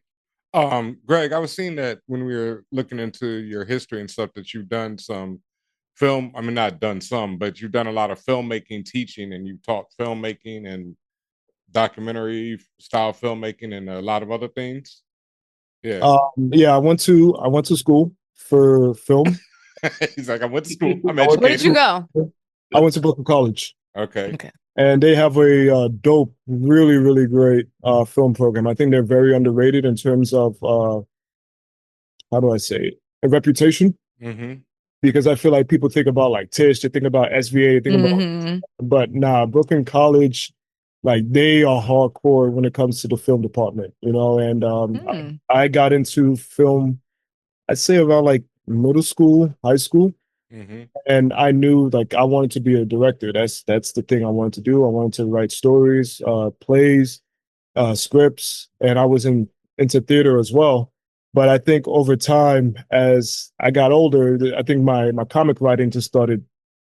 B: Greg, I was seeing that when we were looking into your history and stuff that you've done some film. I mean, not done some, but you've done a lot of filmmaking teaching, and you've taught filmmaking and documentary style filmmaking and a lot of other things. Yeah.
H: I went to school for film.
B: He's like, I went to school. I'm educated.
A: Where did you go?
H: I went to Brooklyn College.
B: Okay.
H: And they have a dope, really, really great film program. I think they're very underrated in terms of, how do I say it? A reputation.
B: Mm-hmm.
H: because I feel like people think about like Tish, they think about SVA, they think about, but nah, Brooklyn College, like they are hardcore when it comes to the film department, you know. And I got into film, I'd say around like middle school, high school, and I knew like I wanted to be a director. That's the thing I wanted to do. I wanted to write stories, plays, scripts, and I was into theater as well. But I think over time, as I got older, I think my comic writing just started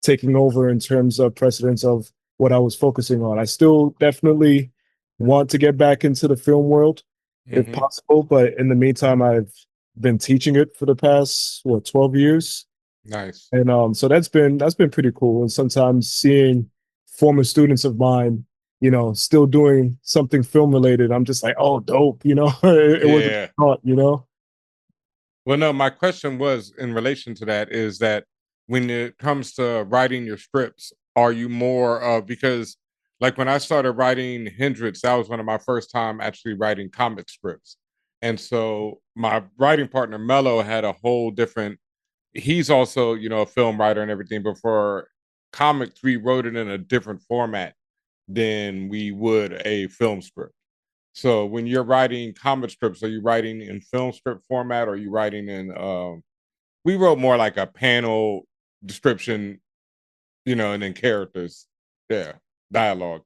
H: taking over in terms of precedence of what I was focusing on. I still definitely want to get back into the film world if possible, but in the meantime, I've been teaching it for the past 12 years.
B: Nice.
H: And so that's been pretty cool. And sometimes seeing former students of mine, you know, still doing something film related, I'm just like, oh, dope, you know. It wasn't taught, you know.
B: Well, no, my question was in relation to that is that when it comes to writing your scripts, are you more because like when I started writing Hendrix, that was one of my first time actually writing comic scripts. And so my writing partner Mello had a whole different, he's also, you know, a film writer and everything, but for comics, we wrote it in a different format than we would a film script. So when you're writing comic strips, are you writing in film script format or are you writing in we wrote more like a panel description, you know, and then characters. Yeah. Dialogue.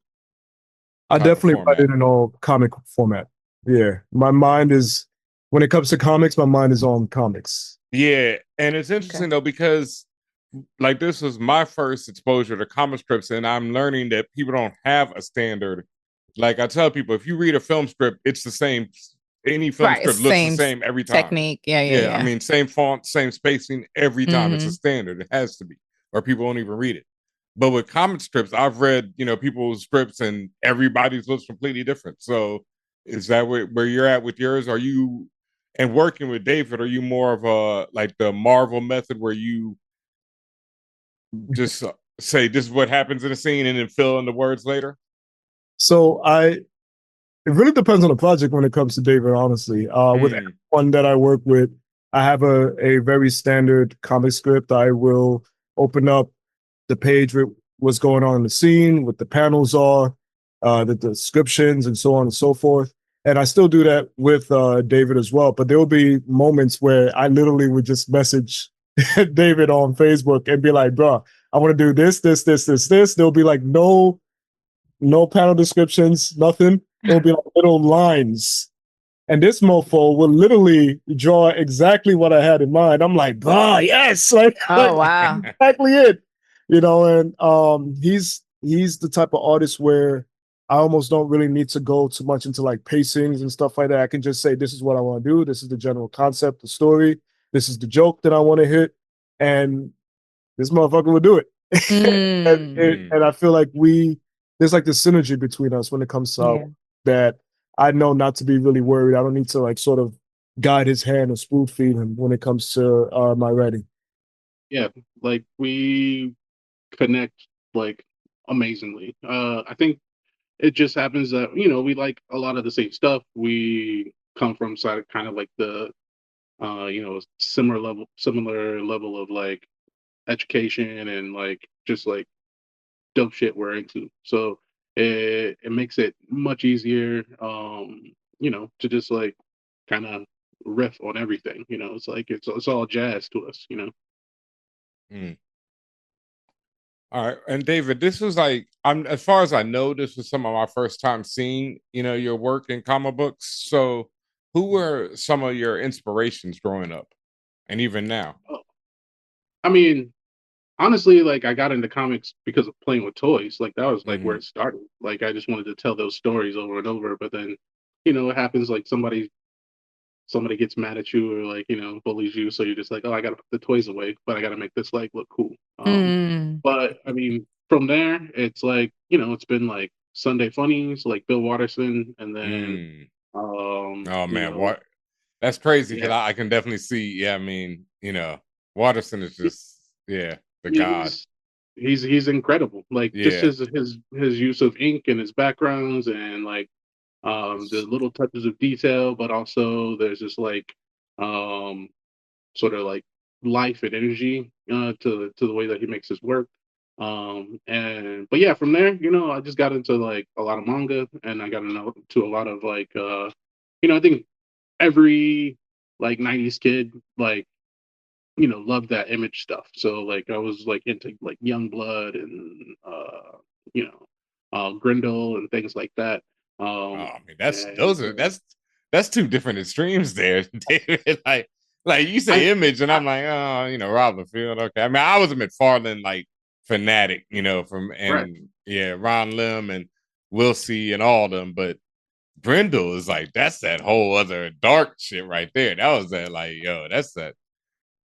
H: I definitely write it in all comic format. Yeah. My mind is, when it comes to comics, my mind is on comics.
B: Yeah. And it's interesting though, because like this was my first exposure to comic strips, and I'm learning that people don't have a standard. Like I tell people, if you read a film script, it's the same. Any film script looks the same every time.
A: Technique. Yeah.
B: I mean, same font, same spacing every time. It's a standard. It has to be, or people won't even read it. But with comic strips, I've read, you know, people's scripts and everybody's looks completely different. So is that where you're at with yours? Are you, and working with David, are you more of a, like the Marvel method where you just say this is what happens in a scene and then fill in the words later?
H: So it really depends on the project when it comes to David, honestly. With everyone that I work with, I have a very standard comic script. I will open up the page with what's going on in the scene, what the panels are, the descriptions, and so on and so forth. And I still do that with David as well. But there will be moments where I literally would just message David on Facebook and be like, bro, I want to do this. There'll be like no panel descriptions, nothing. It'll be like little lines. And this mofo will literally draw exactly what I had in mind. I'm like, bro, yes. Like,
A: wow.
H: Exactly it. You know, and he's the type of artist where I almost don't really need to go too much into like pacings and stuff like that. I can just say, this is what I want to do. This is the general concept, the story. This is the joke that I want to hit. And this motherfucker will do it. And I feel like there's like this synergy between us when it comes to that. I know not to be really worried. I don't need to like sort of guide his hand or spoon feed him when it comes to my writing.
I: Yeah, like we connect like amazingly. I think it just happens that, you know, we like a lot of the same stuff. We come from kind of like the you know, similar level of like education and like just like dope shit we're into. So it makes it much easier, you know, to just like kind of riff on everything. You know, it's like it's all jazz to us. You know.
B: All right, and David, this was like, as far as I know, this was some of my first time seeing, you know, your work in comic books. So, who were some of your inspirations growing up, and even now?
I: I mean, honestly, like I got into comics because of playing with toys. Like that was like where it started. Like I just wanted to tell those stories over and over. But then, you know, it happens like somebody gets mad at you or like, you know, bullies you, so you're just like, oh, I gotta put the toys away, but I gotta make this like look cool. But I mean, from there, it's like, you know, it's been like Sunday Funnies, like Bill Watterson, and then
B: oh man, what? That's crazy because I can definitely see. Yeah, I mean, you know, Watterson is just the god.
I: He's incredible. Like just his use of ink and his backgrounds and like the little touches of detail, but also there's this like sort of like life and energy to the way that he makes his work. But yeah, from there, I just got into like a lot of manga, and I got into a lot of like I think every like 90s kid like loved that image stuff. So like I was like into like Young Blood and you know Grindel and things like that.
B: I mean, that's two different extremes there, David. Like you say image, and I'm like, oh, Robin Field. Okay. I mean, I was a McFarlane like fanatic, Ron Lim and Wilsey and all them, but Grindel is like, that's that whole other dark shit right there. That was that like, yo, that's that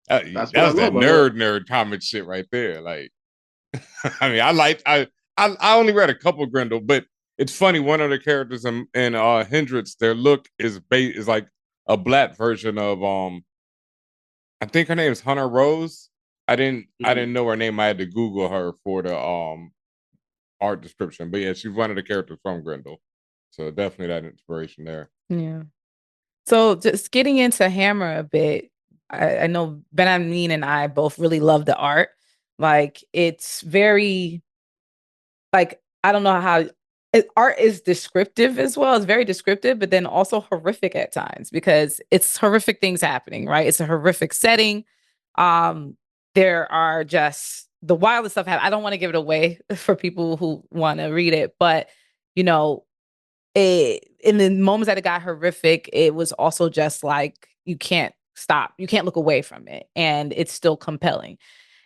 B: was that nerd comic shit right there. Like, I mean, I only read a couple of Grindel, but it's funny. One of the characters in Hendrix, their look is like a black version of I think her name is Hunter Rose. I didn't know her name. I had to Google her for the art description. But yeah, she's one of the characters from Grindel. So definitely that inspiration there.
A: Yeah. So just getting into Hammer a bit, I know Benhameen and I both really love the art. Like it's very, like, I don't know how art is descriptive as well. It's very descriptive, but then also horrific at times because it's horrific things happening, right? It's a horrific setting. There are just the wildest stuff happening. I don't want to give it away for people who want to read it, but in the moments that it got horrific, it was also just like you can't stop, you can't look away from it, and it's still compelling.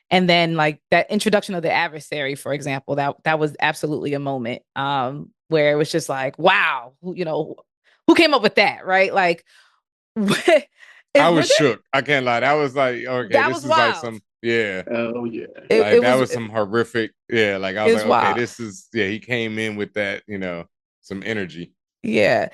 A: And then like that introduction of the adversary, for example, that was absolutely a moment where it was just like, wow, who came up with that, right? Like,
B: I was shook. I can't lie. That was like, okay, this is wild. Like some, yeah.
I: Oh yeah.
B: That was some horrific, yeah. Like I was like, okay, wild. This is, yeah. He came in with that, some energy.
A: Yeah,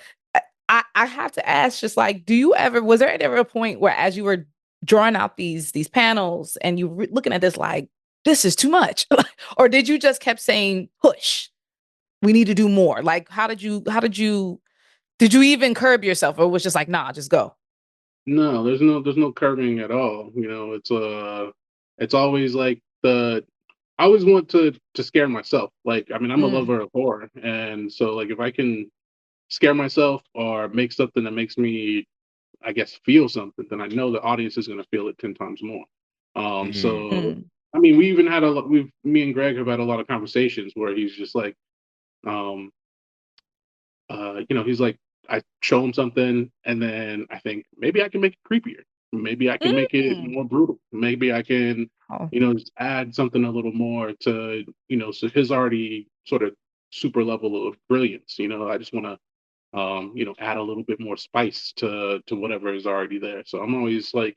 A: I have to ask, just like, was there ever a point where as you were drawing out these panels and you were looking at this like, this is too much, or did you just kept saying, push, we need to do more? Like, did you even curb yourself, or was just like, nah, just go?
I: No, there's no curbing at all. It's always like I always want to scare myself. Like, I mean, I'm a lover of horror, and so like if I can scare myself or make something that makes me, I guess, feel something, then I know the audience is going to feel it 10 times more. So I mean, we even had me and Greg have had a lot of conversations where he's just like, he's like, I show him something, and then I think maybe I can make it creepier. Maybe I can make it more brutal. Maybe I can, just add something a little more to, so his already sort of super level of brilliance. I just want to, add a little bit more spice to whatever is already there. So I'm always like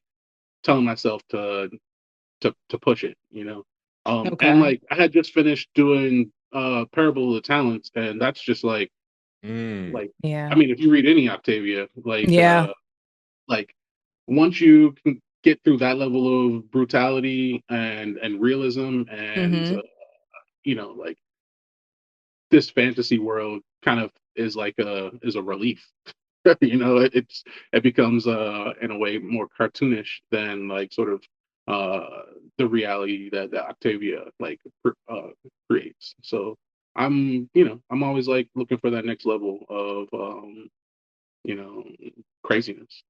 I: telling myself to push it, and like I had just finished doing Parable of the Talents, and that's just like,
A: yeah.
I: I mean, if you read any Octavia, like once you can get through that level of brutality and realism and like this fantasy world kind of is like a relief. It becomes in a way more cartoonish than like sort of the reality that Octavia like creates. So I'm always like looking for that next level of craziness.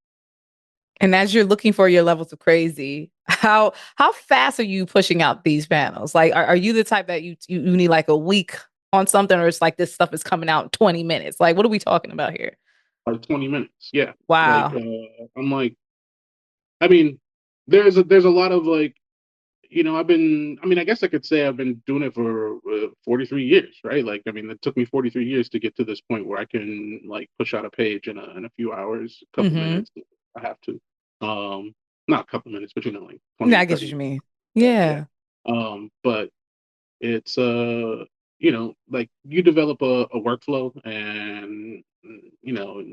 A: And as you're looking for your levels of crazy, how fast are you pushing out these panels? Like, are you the type that you need like a week on something, or it's like this stuff is coming out in 20 minutes? Like, what are we talking about here?
I: Like 20 minutes, yeah.
A: Wow.
I: Like, I'm like, I mean, there's a lot of like, I guess I could say I've been doing it for 43 years, right? Like, I mean, it took me 43 years to get to this point where I can like push out a page in a few hours, a couple minutes. I have to, not a couple minutes, but like 20,
A: I get what you mean. Yeah.
I: But it's like you develop a workflow and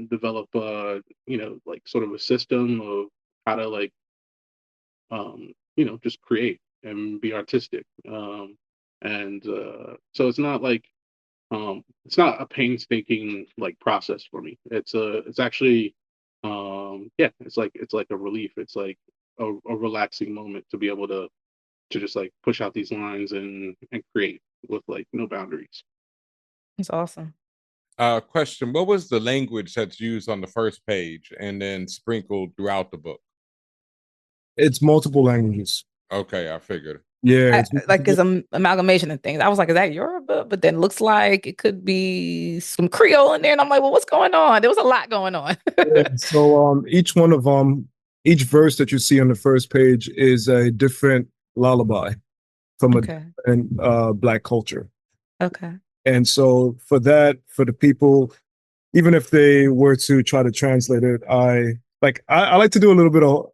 I: develop like sort of a system of how to like just create and be artistic. And so it's not like it's not a painstaking like process for me. It's actually it's like a relief. It's like a relaxing moment to be able to to just like push out these lines and create with like no boundaries.
A: That's awesome.
B: Question: what was the language that's used on the first page and then sprinkled throughout the book?
H: It's multiple languages.
B: Okay, I figured.
H: Yeah,
A: It's an amalgamation of things. I was like, is that Yoruba? But then looks like it could be some Creole in there. And I'm like, well, what's going on? There was a lot going on.
H: yeah, so each one of them, each verse that you see on the first page is a different lullaby from a different Black culture.
A: Okay.
H: And so for that, for the people, even if they were to try to translate it, I like to do a little bit of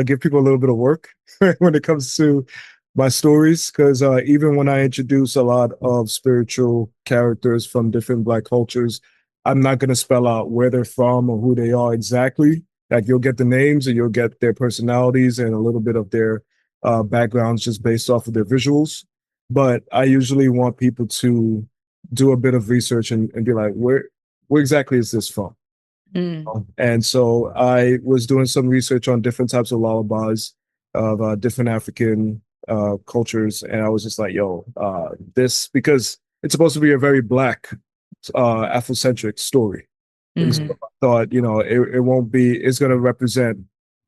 H: give people a little bit of work when it comes to my stories, because even when I introduce a lot of spiritual characters from different Black cultures, I'm not going to spell out where they're from or who they are exactly. Like, you'll get the names and you'll get their personalities and a little bit of their backgrounds just based off of their visuals. But I usually want people to do a bit of research and be like, where exactly is this from? And so I was doing some research on different types of lullabies of different African cultures, and I was just like, yo, this, because it's supposed to be a very Black Afrocentric story. And so I thought, it won't be, it's going to represent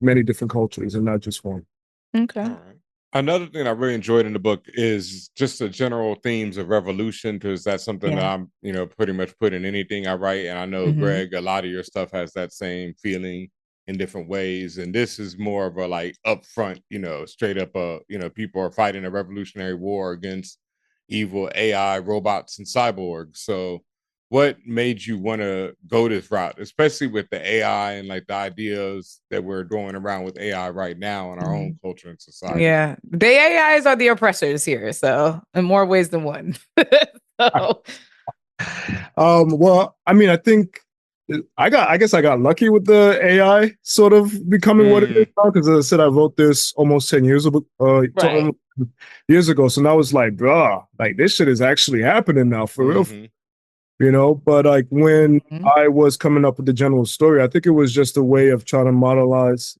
H: many different cultures and not just one.
A: Okay.
B: Another thing I really enjoyed in the book is just the general themes of revolution, because that's something that I'm, pretty much put in anything I write. And I know, Greg, a lot of your stuff has that same feeling in different ways. And this is more of a like upfront, straight up, people are fighting a revolutionary war against evil AI, robots, and cyborgs. So what made you want to go this route, especially with the AI and like the ideas that we're going around with AI right now in our own culture and society?
A: Yeah, the AIs are the oppressors here, so in more ways than one.
H: Well, I mean, I think I guess I got lucky with the AI sort of becoming what it is now, because as I said, I wrote this almost 10 years ago. Years ago, so now it's like, bruh, like this shit is actually happening now for real. But like when I was coming up with the general story, I think it was just a way of trying to modernize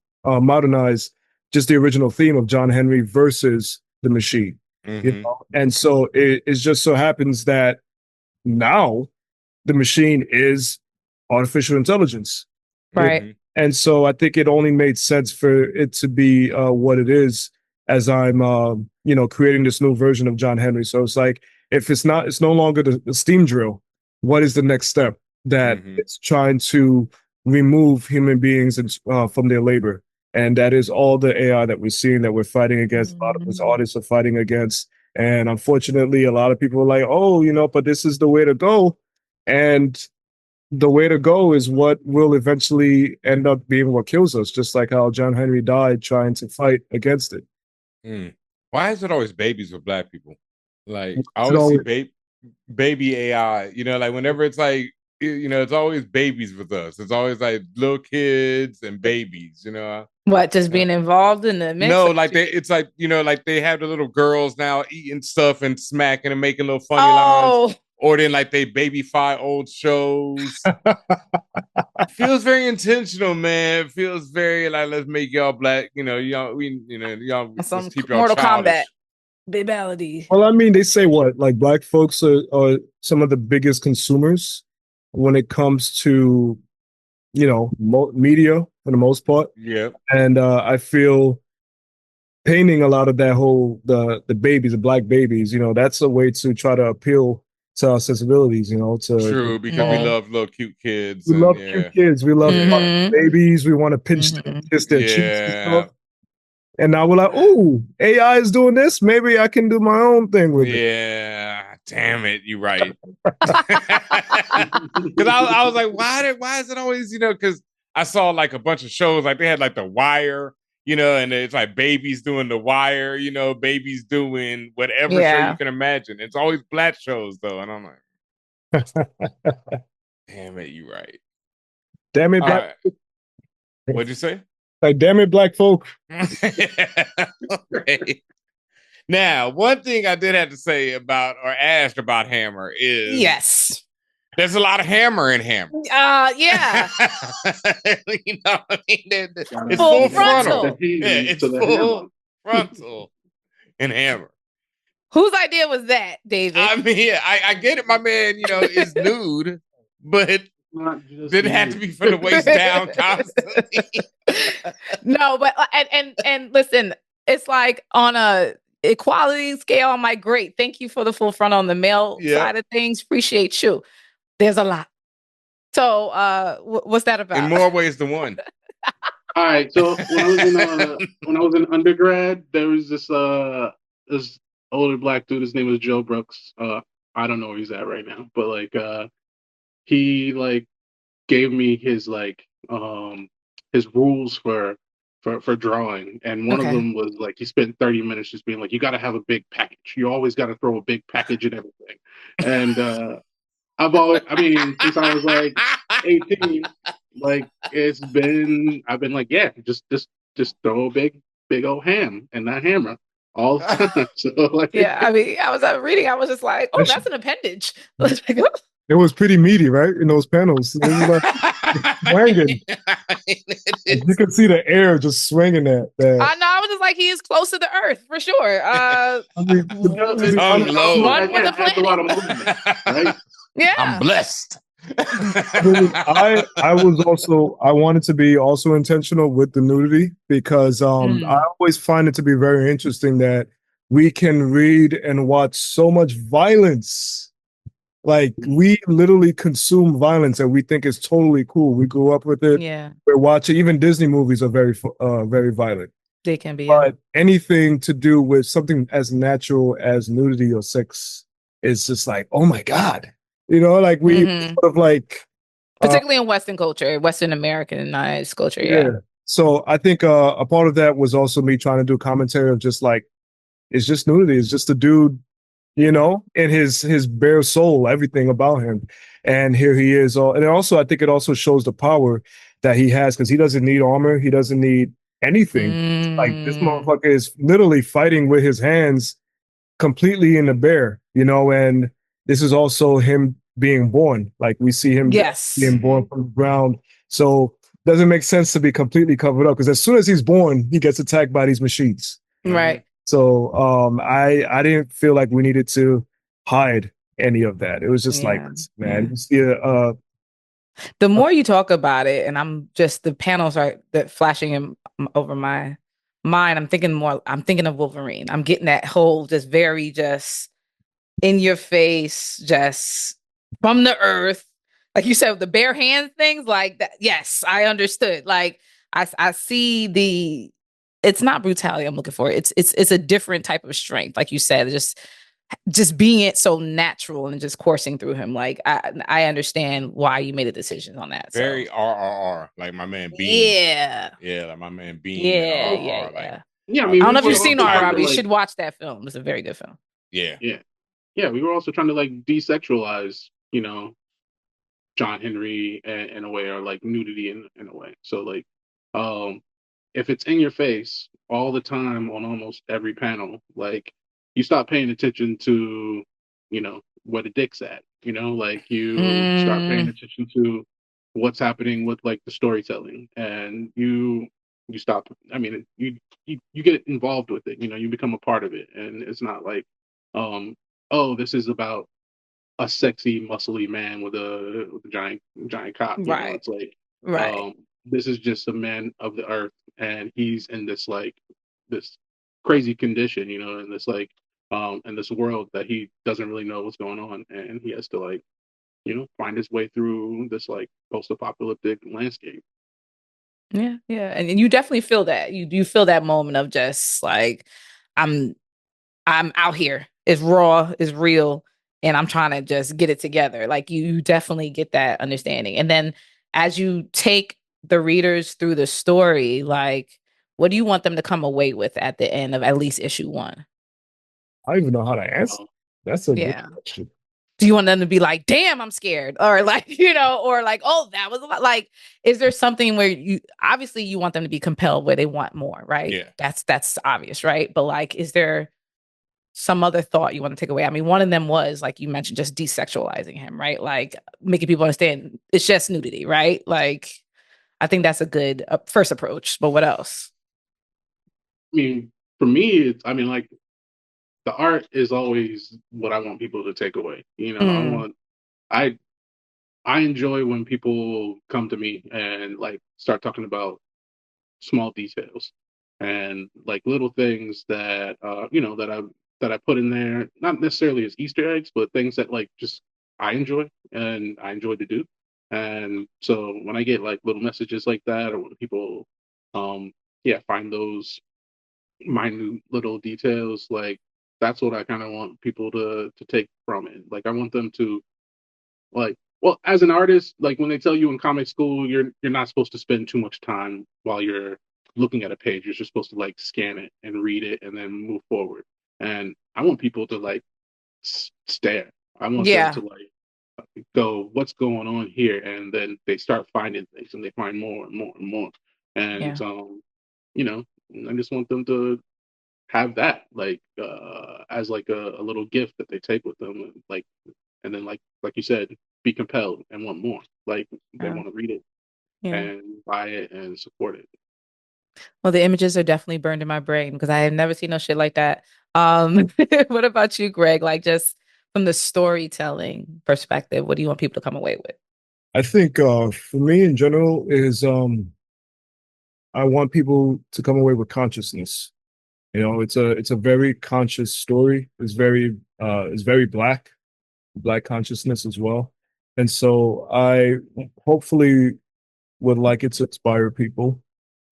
H: just the original theme of John Henry versus the machine. And so it just so happens that now the machine is artificial intelligence.
A: Right.
H: And so I think it only made sense for it to be what it is, as I'm creating this new version of John Henry. So it's like, if it's no longer the steam drill, what is the next step that it's trying to remove human beings from their labor? And that is all the AI that we're seeing, that we're fighting against, a lot of us artists are fighting against. And unfortunately, a lot of people are like, oh, but this is the way to go. And the way to go is what will eventually end up being what kills us, just like how John Henry died trying to fight against it.
B: Why is it always babies with Black people? Like, I always see baby AI, like whenever it's like, it's always babies with us. It's always like little kids and babies,
A: What, just being involved in the mix?
B: No, like it's like, like they have the little girls now eating stuff and smacking and making little funny lines. Or then like they babyfy old shows. Feels very intentional, man. It feels very like, let's make y'all Black, y'all let's keep y'all
A: Mortal
B: childish.
A: Kombat. Babality.
H: Well, I mean, they say what, like Black folks are some of the biggest consumers when it comes to, media for the most part.
B: Yeah.
H: And I feel painting a lot of that whole, the babies, the Black babies, that's a way to try to appeal to our sensibilities,
B: True, because we love little cute kids.
H: We love cute kids. We love babies. We want to pinch them, kiss their cheeks and stuff. And now we're like, oh, AI is doing this. Maybe I can do my own thing with it.
B: Yeah, damn it, you're right. Because I was like, why is it always, because I saw like a bunch of shows, like they had like The Wire, and it's like babies doing The Wire, babies doing whatever show you can imagine. It's always Black shows though, and I'm like, damn it, you're right.
H: Damn it, Black.
B: Right. What'd you say?
H: Like, damn it, Black folk.
B: Right. Now, one thing I did have to say about or ask about Hammer is there's a lot of hammer in Hammer.
A: Yeah.
B: What I mean? It's
A: full frontal.
B: Yeah, it's full frontal. and Hammer.
A: Whose idea was that, David?
B: I mean, I get it. My man, is nude, but didn't have to be from the waist down constantly.
A: No, but and listen, it's like on a equality scale. I'm like, great, thank you for the full front on the male side of things. Appreciate you. There's a lot. So, what's that about?
B: In more ways than one.
I: All right. So when I was in undergrad, there was this older black dude. His name was Joe Brooks. I don't know where he's at right now, but he gave me his his rules for drawing, and one of them was he spent 30 minutes just being like, you got to have a big package. You always got to throw a big package in everything. And since I was 18, I've been like, yeah, just throw a big old ham and that hammer all the time. So
A: yeah, I was reading, I was just like, oh, that's an appendage.
H: It was pretty meaty, right? In those panels. It was swinging. You could see the air just swinging that.
A: I know. I was just like, he is close to the earth for sure.
B: One with
A: the
I: a lot of movement, right?
A: Yeah.
B: I'm blessed.
H: I wanted to be also intentional with the nudity because I always find it to be very interesting that we can read and watch so much violence. We literally consume violence and we think it's totally cool. We grew up with it.
A: Yeah.
H: We're watching, even Disney movies are very violent.
A: They can be.
H: But anything to do with something as natural as nudity or sex is just like, oh my God. We sort of
A: particularly in Western culture, Western Americanized culture. Yeah.
H: So I think a part of that was also me trying to do commentary of just it's just nudity. It's just a dude, in his bare soul, everything about him. And here he is. And also, I think it also shows the power that he has because he doesn't need armor. He doesn't need anything. This motherfucker is literally fighting with his hands completely in the bare, and this is also him being born. We see him being born from the ground. So it doesn't make sense to be completely covered up because as soon as he's born, he gets attacked by these machines.
A: Right.
H: So I didn't feel like we needed to hide any of that. It was just man, you see
A: the more you talk about it, and I'm just the panels are that flashing over my mind. I'm thinking of Wolverine. I'm getting that whole just very just in your face, just from the earth, like you said, the bare hand things like that. Yes, I understood. I see it's not brutality I'm looking for. It's a different type of strength, like you said, just being it so natural and just coursing through him. I understand why you made a decision on that.
B: Very RRR, like my man Bean. Yeah, like my man Bean.
A: Yeah. I don't know if you've seen RRR, but you should watch that film. It's a very good film.
B: Yeah.
I: Yeah, we were also trying to desexualize, John Henry in a way, or nudity in a way. So if it's in your face all the time on almost every panel, you stop paying attention to, where the dick's at, you start paying attention to what's happening with the storytelling, and you stop. I mean, you get involved with it, you become a part of it, and it's not oh, this is about a sexy, muscly man with a giant cock.
A: Right.
I: It's this is just a man of the earth, and he's in this this crazy condition, in this in this world that he doesn't really know what's going on, and he has to find his way through this post-apocalyptic landscape.
A: Yeah, and you definitely feel that. You feel that moment of just I'm out here. It's raw, it's real, and I'm trying to just get it together. You definitely get that understanding. And then as you take the readers through the story, what do you want them to come away with at the end of at least issue 1?
H: I don't even know how to answer. That's a good question.
A: Do you want them to be like, damn, I'm scared? Or or oh, that was a lot. Is there something where you want them to be compelled where they want more, right?
B: Yeah.
A: That's obvious, right? But is there some other thought you want to take away? I mean, one of them was, like you mentioned, just desexualizing him, right? Making people understand it's just nudity, right? I think that's a good first approach, but what else?
I: I mean, for me, the art is always what I want people to take away. You know, I enjoy when people come to me and like start talking about small details and like little things that you know that I put in there, not necessarily as Easter eggs, but things that like just I enjoy and I enjoy to do. And so when I get like little messages like that, or when people yeah, find those minute little details, like that's what I kind of want people to take from it. Like I want them to like, well, as an artist, like when they tell you in comic school, you're not supposed to spend too much time while you're looking at a page. You're just supposed to like scan it and read it and then move forward. And I want people to like stare. I want them
A: Yeah.
I: to like go, what's going on here? And then they start finding things and they find more and more and more. And
A: Yeah.
I: you know, I just want them to have that like as like a little gift that they take with them, like, and then like you said, be compelled and want more, like they
A: Yeah.
I: want to read it
A: Yeah.
I: and buy it and support it.
A: Well, the images are definitely burned in my brain because I have never seen no shit like that. What about you, Greg? Like just from the storytelling perspective, what do you want people to come away with?
H: I think for me in general is I want people to come away with consciousness. You know, it's a very conscious story. It's very black consciousness as well. And so I hopefully would like it to inspire people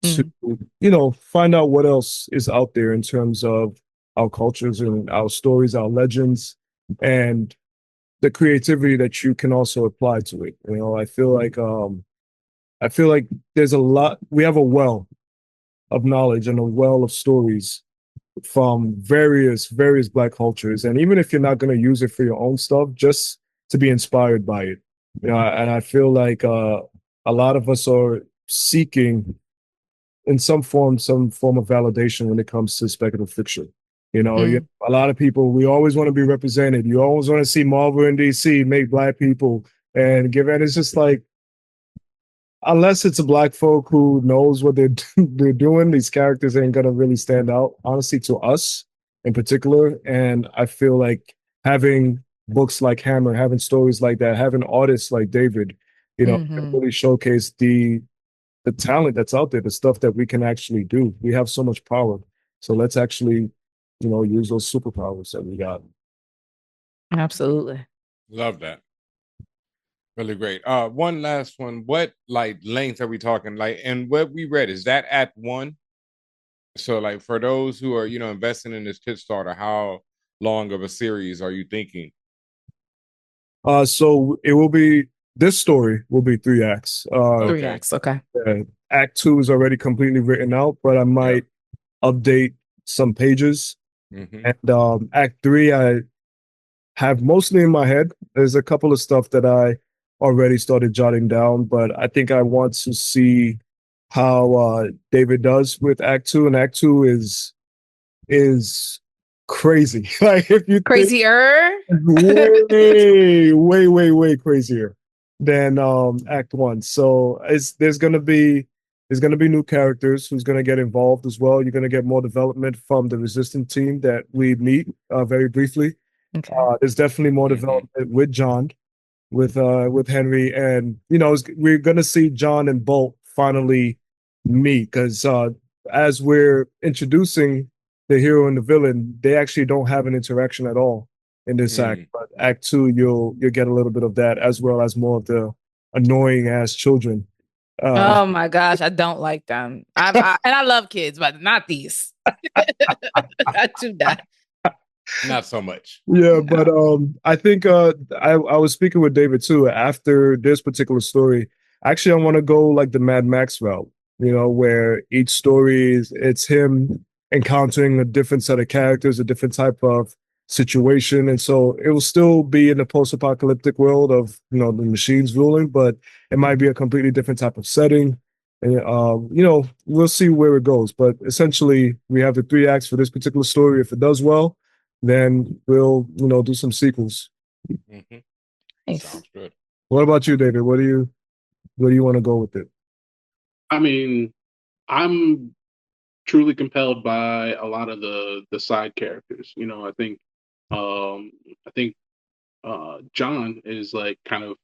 H: to,
A: Mm.
H: you know, find out what else is out there in terms of our cultures and our stories, our legends, and the creativity that you can also apply to it. You know, I feel like there's a lot, we have a well of knowledge and a well of stories from various black cultures. And even if you're not going to use it for your own stuff, just to be inspired by it. You know, and I feel like a lot of us are seeking in some form of validation when it comes to speculative fiction. You know,
A: Mm.
H: a lot of people, we always want to be represented. You always want to see Marvel and DC make black people and give it. It's just like, unless it's a black folk who knows what they're doing, these characters ain't gonna really stand out, honestly, to us in particular. And I feel like having books like Hammer, having stories like that, having artists like David, you know, can
A: Hmm.
H: really showcase the talent that's out there, the stuff that we can actually do. We have so much power. So let's actually, you know, use those superpowers that we got.
A: Absolutely.
B: Love that. Really great. One last one. What like length are we talking? Like, and what we read, is that Act 1? So, like, for those who are, you know, investing in this Kickstarter, how long of a series are you thinking?
H: So it will be, this story will be 3 acts.
A: Three
B: Okay.
A: acts. Okay.
H: Act 2 is already completely written out, but I might update some pages.
B: Mm-hmm.
H: And Act 3, I have mostly in my head. There's a couple of stuff that I already started jotting down, but I think I want to see how David does with Act 2. And Act 2 is crazy. Like if you think
A: Crazier.
H: way crazier than Act 1. So there's gonna be new characters who's gonna get involved as well. You're gonna get more development from the resistant team that we meet very briefly.
A: Okay.
H: There's definitely more development with John, with Henry, and you know we're gonna see John and Bolt finally meet because as we're introducing the hero and the villain, they actually don't have an interaction at all in this act. But Act 2, you'll get a little bit of that as well as more of the annoying ass children.
A: Oh my gosh, I don't like them. And I love kids, but not these. I do not.
B: Not so much.
H: Yeah, but I think I was speaking with David too after this particular story. Actually, I want to go like the Mad Max route, you know, where each story it's him encountering a different set of characters, a different type of situation, and so it will still be in the post-apocalyptic world of, you know, the machines ruling, but it might be a completely different type of setting. And you know, we'll see where it goes. But essentially, we have the 3 acts for this particular story. If it does well, then we'll, you know, do some sequels.
B: Mm-hmm.
A: Nice.
B: Sounds good.
H: What about you, David? Where do you want to go with it?
I: I mean, I'm truly compelled by a lot of the side characters. You know, I think John is like kind of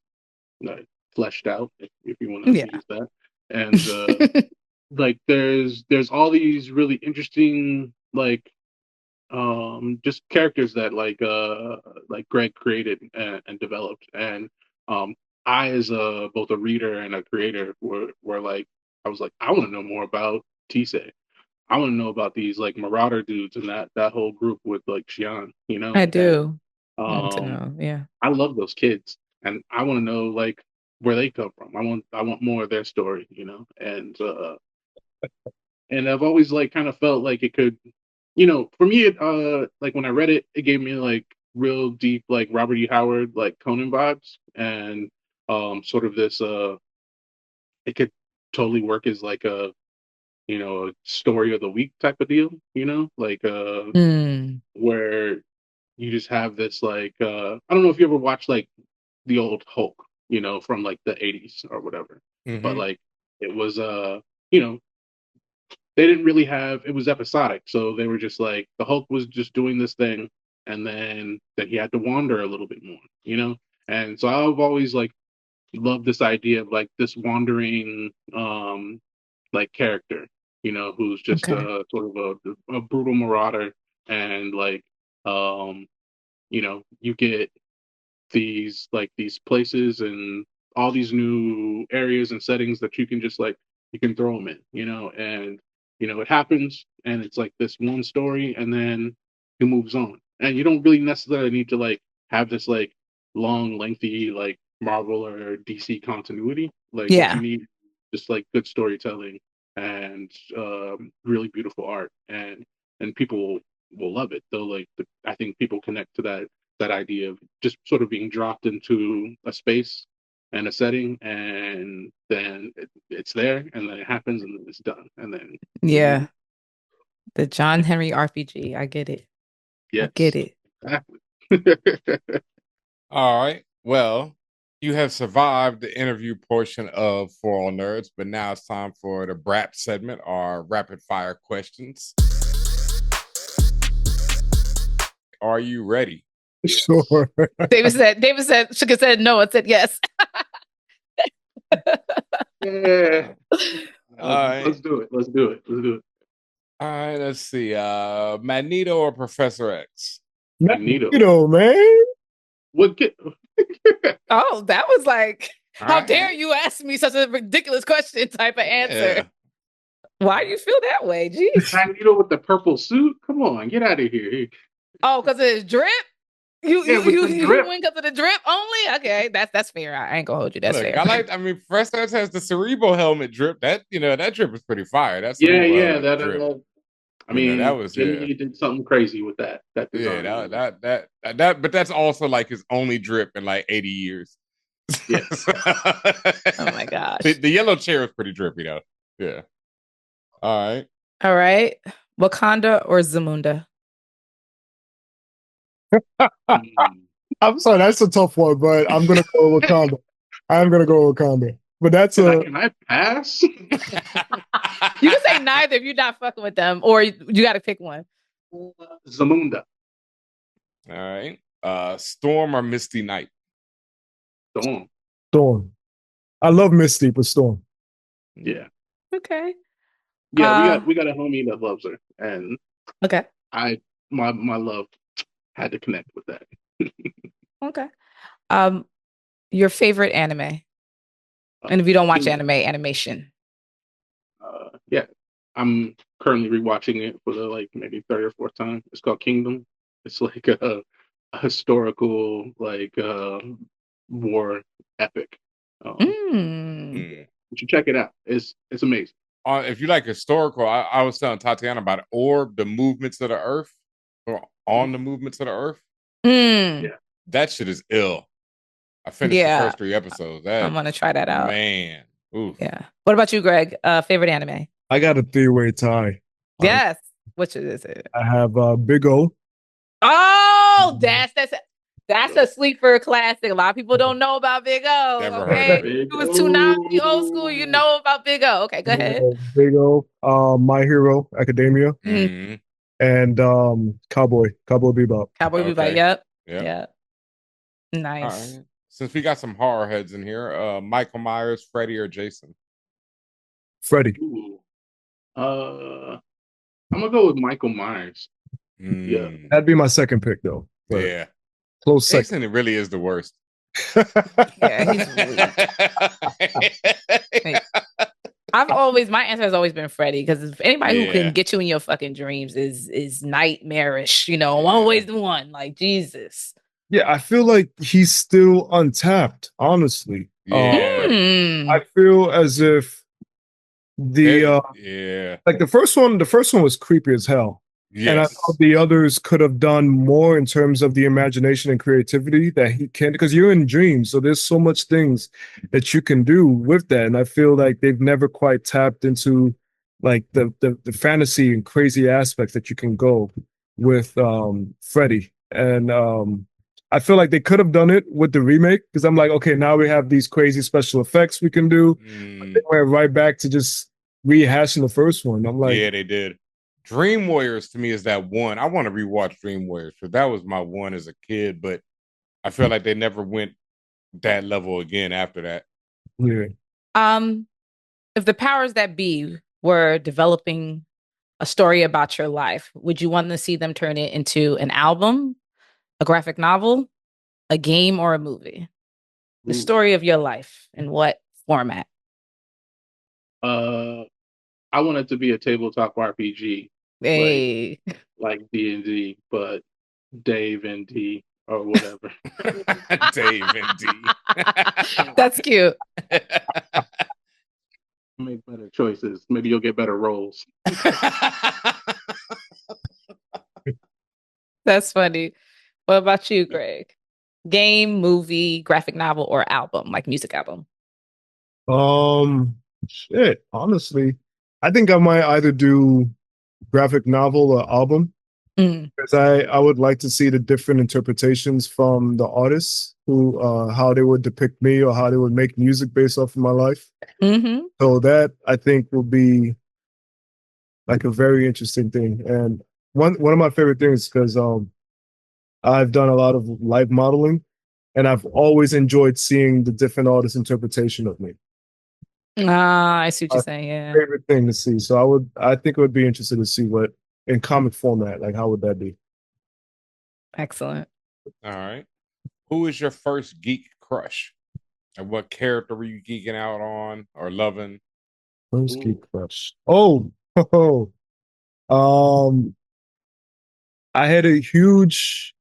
I: fleshed out, if you want to use that, and like there's all these really interesting like just characters that like Greg created and developed, and I as both a reader and a creator were like, I was like, I want to know more about Tisei. I want to know about these like Marauder dudes and that whole group with like Xian, you know.
A: I do.
I: And,
A: I want to know. Yeah,
I: I love those kids, and I want to know like where they come from. I want more of their story, you know. And I've always like kind of felt like it could, you know, for me, like when I read it, it gave me like real deep like Robert E. Howard like Conan vibes, and sort of this it could totally work as like a, you know, a story of the week type of deal, you know, like where you just have this like I don't know if you ever watched like the old Hulk, you know, from like the 80s or whatever, but like it was you know, they didn't really have, it was episodic, so they were just like the Hulk was just doing this thing, and then he had to wander a little bit more, you know. And so I've always like loved this idea of like this wandering like character, you know, who's just sort of a brutal marauder, and like you know, you get these like these places and all these new areas and settings that you can just like, you can throw them in, you know. And you know, it happens, and it's like this one story, and then it moves on, and you don't really necessarily need to like have this like long lengthy like Marvel or DC continuity. Like what you need, just like good storytelling and really beautiful art, and people will love it. They'll like I think people connect to that idea of just sort of being dropped into a space and a setting, and then it's there, and then it happens, and then it's done, and then
A: the John Henry RPG. I get it.
I: Yes.
A: I get it.
I: Exactly.
B: All right. Well, you have survived the interview portion of For All Nerds, but now it's time for the BRAP segment, our rapid fire questions. Are you ready?
H: Sure.
A: David said, shook his head no and said yes.
I: Yeah.
B: All right.
I: Let's do it.
B: All right, let's see. Magneto or Professor X?
H: Magneto, man.
I: What?
A: Oh, that was like, how dare you ask me such a ridiculous question type of answer.
B: Yeah.
A: Why do you feel that way? Jeez.
I: Magneto with the purple suit? Come on, get out of here.
A: Oh, because of his drip? You
I: drip.
A: win because of the drip only? Okay, that's fair. I ain't gonna hold you. That's
B: Look,
A: fair.
B: I mean, Professor X has the cerebral helmet drip. That, you know, that drip is pretty fire. That's
I: that. I mean,
B: that was
I: Jimmy did something crazy with that design.
B: Yeah, that, but that's also like his only drip in like 80 years.
I: Yeah.
A: Oh my gosh.
B: The yellow chair is pretty drippy though. Yeah. All
A: right. Wakanda or Zamunda?
H: I'm sorry, that's a tough one, but I'm gonna go with Wakanda. I'm gonna go with Wakanda. But that's
I: can I pass?
A: You can say neither if you're not fucking with them, or you got to pick one.
I: Zamunda.
B: All right. Storm or Misty Knight?
H: Storm. I love Misty, but Storm.
I: Yeah.
A: Okay.
I: Yeah, we got a homie that loves her, and
A: okay.
I: My love had to connect with that.
A: Okay. Your favorite anime? And if you don't watch animation.
I: Yeah. I'm currently rewatching it for the like maybe third or fourth time. It's called Kingdom. It's like a historical like war epic. You should check it out. It's amazing.
B: If you like historical, I was telling Tatiana about Orb, the movements of the earth, or on the movements of the earth.
I: Yeah.
B: That shit is ill. I finished the first 3 episodes.
A: I'm gonna try that out.
B: Man. Oof.
A: Yeah. What about you, Greg? Favorite anime?
H: I got a 3-way tie.
A: Yes. Which is it?
H: I have Big O.
A: Oh, that's That's a sleeper classic. A lot of people don't know about Big O.
B: Never
A: Okay,
B: heard of it.
A: it was too Nazi old school. You know about Big O. Okay, go ahead.
H: Big O, My Hero Academia,
B: Mm-hmm.
H: and Cowboy Bebop.
A: Cowboy Bebop.
B: Okay.
A: Yep.
B: Yep.
A: Yeah. Nice.
B: All right. Since we got some horror heads in here, Michael Myers, Freddy, or Jason?
H: Freddy.
I: Ooh. I'm gonna go with Michael Myers. Yeah.
H: That'd be my second pick, though. But
B: Yeah.
H: close second.
B: Jason, it really is the worst.
A: Yeah, he's weird. My answer has always been Freddy, because if anybody who can get you in your fucking dreams is nightmarish, I'm always the one. Like, Jesus.
H: Yeah, I feel like he's still untapped, honestly. I feel as if like the first one was creepy as hell. Yes. And I thought the others could have done more in terms of the imagination and creativity that he can, because you're in dreams. So there's so much things that you can do with that. And I feel like they've never quite tapped into like the fantasy and crazy aspects that you can go with Freddy. And I feel like they could have done it with the remake, because I'm like, okay, now we have these crazy special effects we can do. They went right back to just rehashing the first one. I'm like,
B: yeah, they did. Dream Warriors to me is that one. I want to rewatch Dream Warriors, because that was my one as a kid, but I feel like they never went that level again after that.
H: Yeah.
A: If the powers that be were developing a story about your life, would you want to see them turn it into an album, a graphic novel, a game, or a movie? The story of your life, in what format?
I: I want it to be a tabletop RPG.
A: Hey.
I: Like D&D, but Dave and D or whatever.
B: Dave and D.
A: That's cute.
I: Make better choices. Maybe you'll get better roles.
A: That's funny. What about you, Greg? Game, movie, graphic novel, or album, like music album?
H: Shit, honestly, I think I might either do graphic novel or album, because I would like to see the different interpretations from the artists, who how they would depict me or how they would make music based off of my life. So that, I think, will be like a very interesting thing. And one of my favorite things, because I've done a lot of live modeling, and I've always enjoyed seeing the different artists' interpretation of me.
A: I see what you're saying. Yeah,
H: favorite thing to see. So I think it would be interesting to see what in comic format, like how would that be?
A: Excellent.
B: All right. Who is your first geek crush? And what character were you geeking out on or loving?
H: First geek crush. I had a huge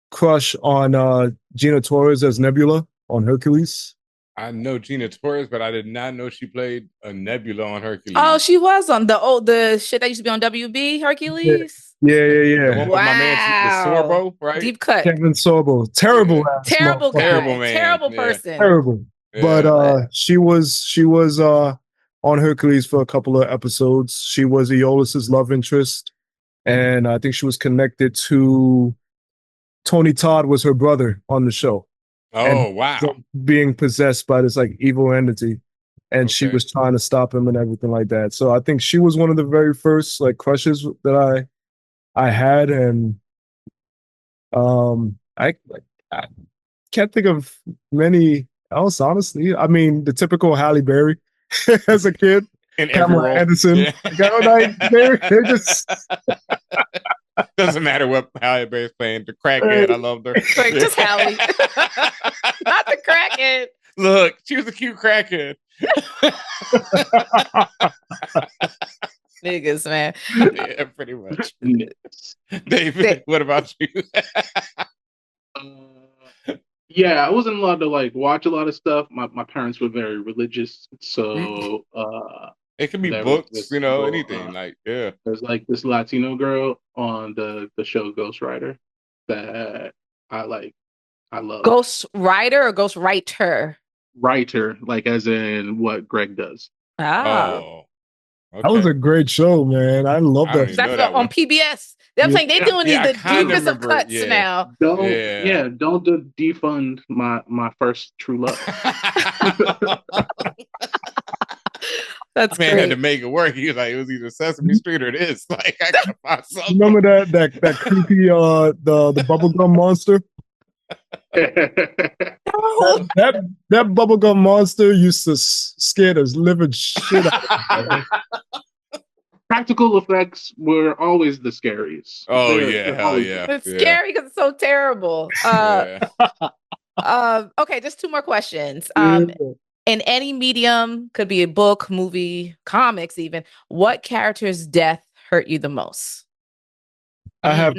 H: crush on Gina Torres as Nebula on Hercules.
B: I know Gina Torres, but I did not know she played a Nebula on Hercules.
A: Oh, she was on the shit that used to be on WB, Hercules.
H: Yeah.
B: The one with my man, the Sorbo, right?
A: Deep cut.
H: Kevin Sorbo. Terrible guy.
A: Terrible
B: man.
A: Terrible person.
H: Terrible.
B: Yeah.
H: But she was on Hercules for a couple of episodes. She was Aeolus's love interest, and I think she was connected to Tony Todd, was her brother on the show.
B: Oh, wow.
H: Being possessed by this like evil entity, and she was trying to stop him and everything like that. So I think she was one of the very first like crushes that I had, and I can't think of many else, honestly. I mean, the typical Halle Berry as a kid,
B: and
H: Pamela Anderson.
B: Yeah.
H: They're just
B: doesn't matter what Halle Berry's playing. The crackhead, I loved her.
A: Like, just Halle, not the crackhead.
B: Look, she was a cute crackhead.
A: Niggas, man.
B: Yeah, pretty much. David, what about you?
I: Yeah, I wasn't allowed to like watch a lot of stuff. My parents were very religious, so
B: it can be books, anything. Like, yeah.
I: There's like this Latino girl on the show Ghost Rider that I love.
A: Ghost Rider or Ghost Writer?
I: Writer, like as in what Greg does.
A: Oh.
B: Okay.
H: That was a great show, man. I love
B: I don't
H: that.
B: even know
A: That's
B: that
A: on
B: one.
A: PBS. They're
H: Yeah.
A: saying they're doing
B: Yeah, I
A: the
B: kinda
A: deepest of
B: remember,
A: cuts
B: yeah.
A: now.
I: Don't defund my first true love.
A: That's
B: Man had to
A: great.
B: make it work. He was like, it was either Sesame Street or this. Like, I gotta find something.
H: Remember that creepy the bubblegum monster? That bubblegum monster used to scare the living shit out of me.
I: Practical effects were always the scariest.
B: Oh
I: They're
B: yeah, hell
I: always-
B: yeah.
A: It's
B: yeah.
A: scary because it's so terrible.
B: Yeah.
A: Okay, just two more questions.
H: Yeah.
A: In any medium, could be a book, movie, comics, even. What character's death hurt you the most?
H: I have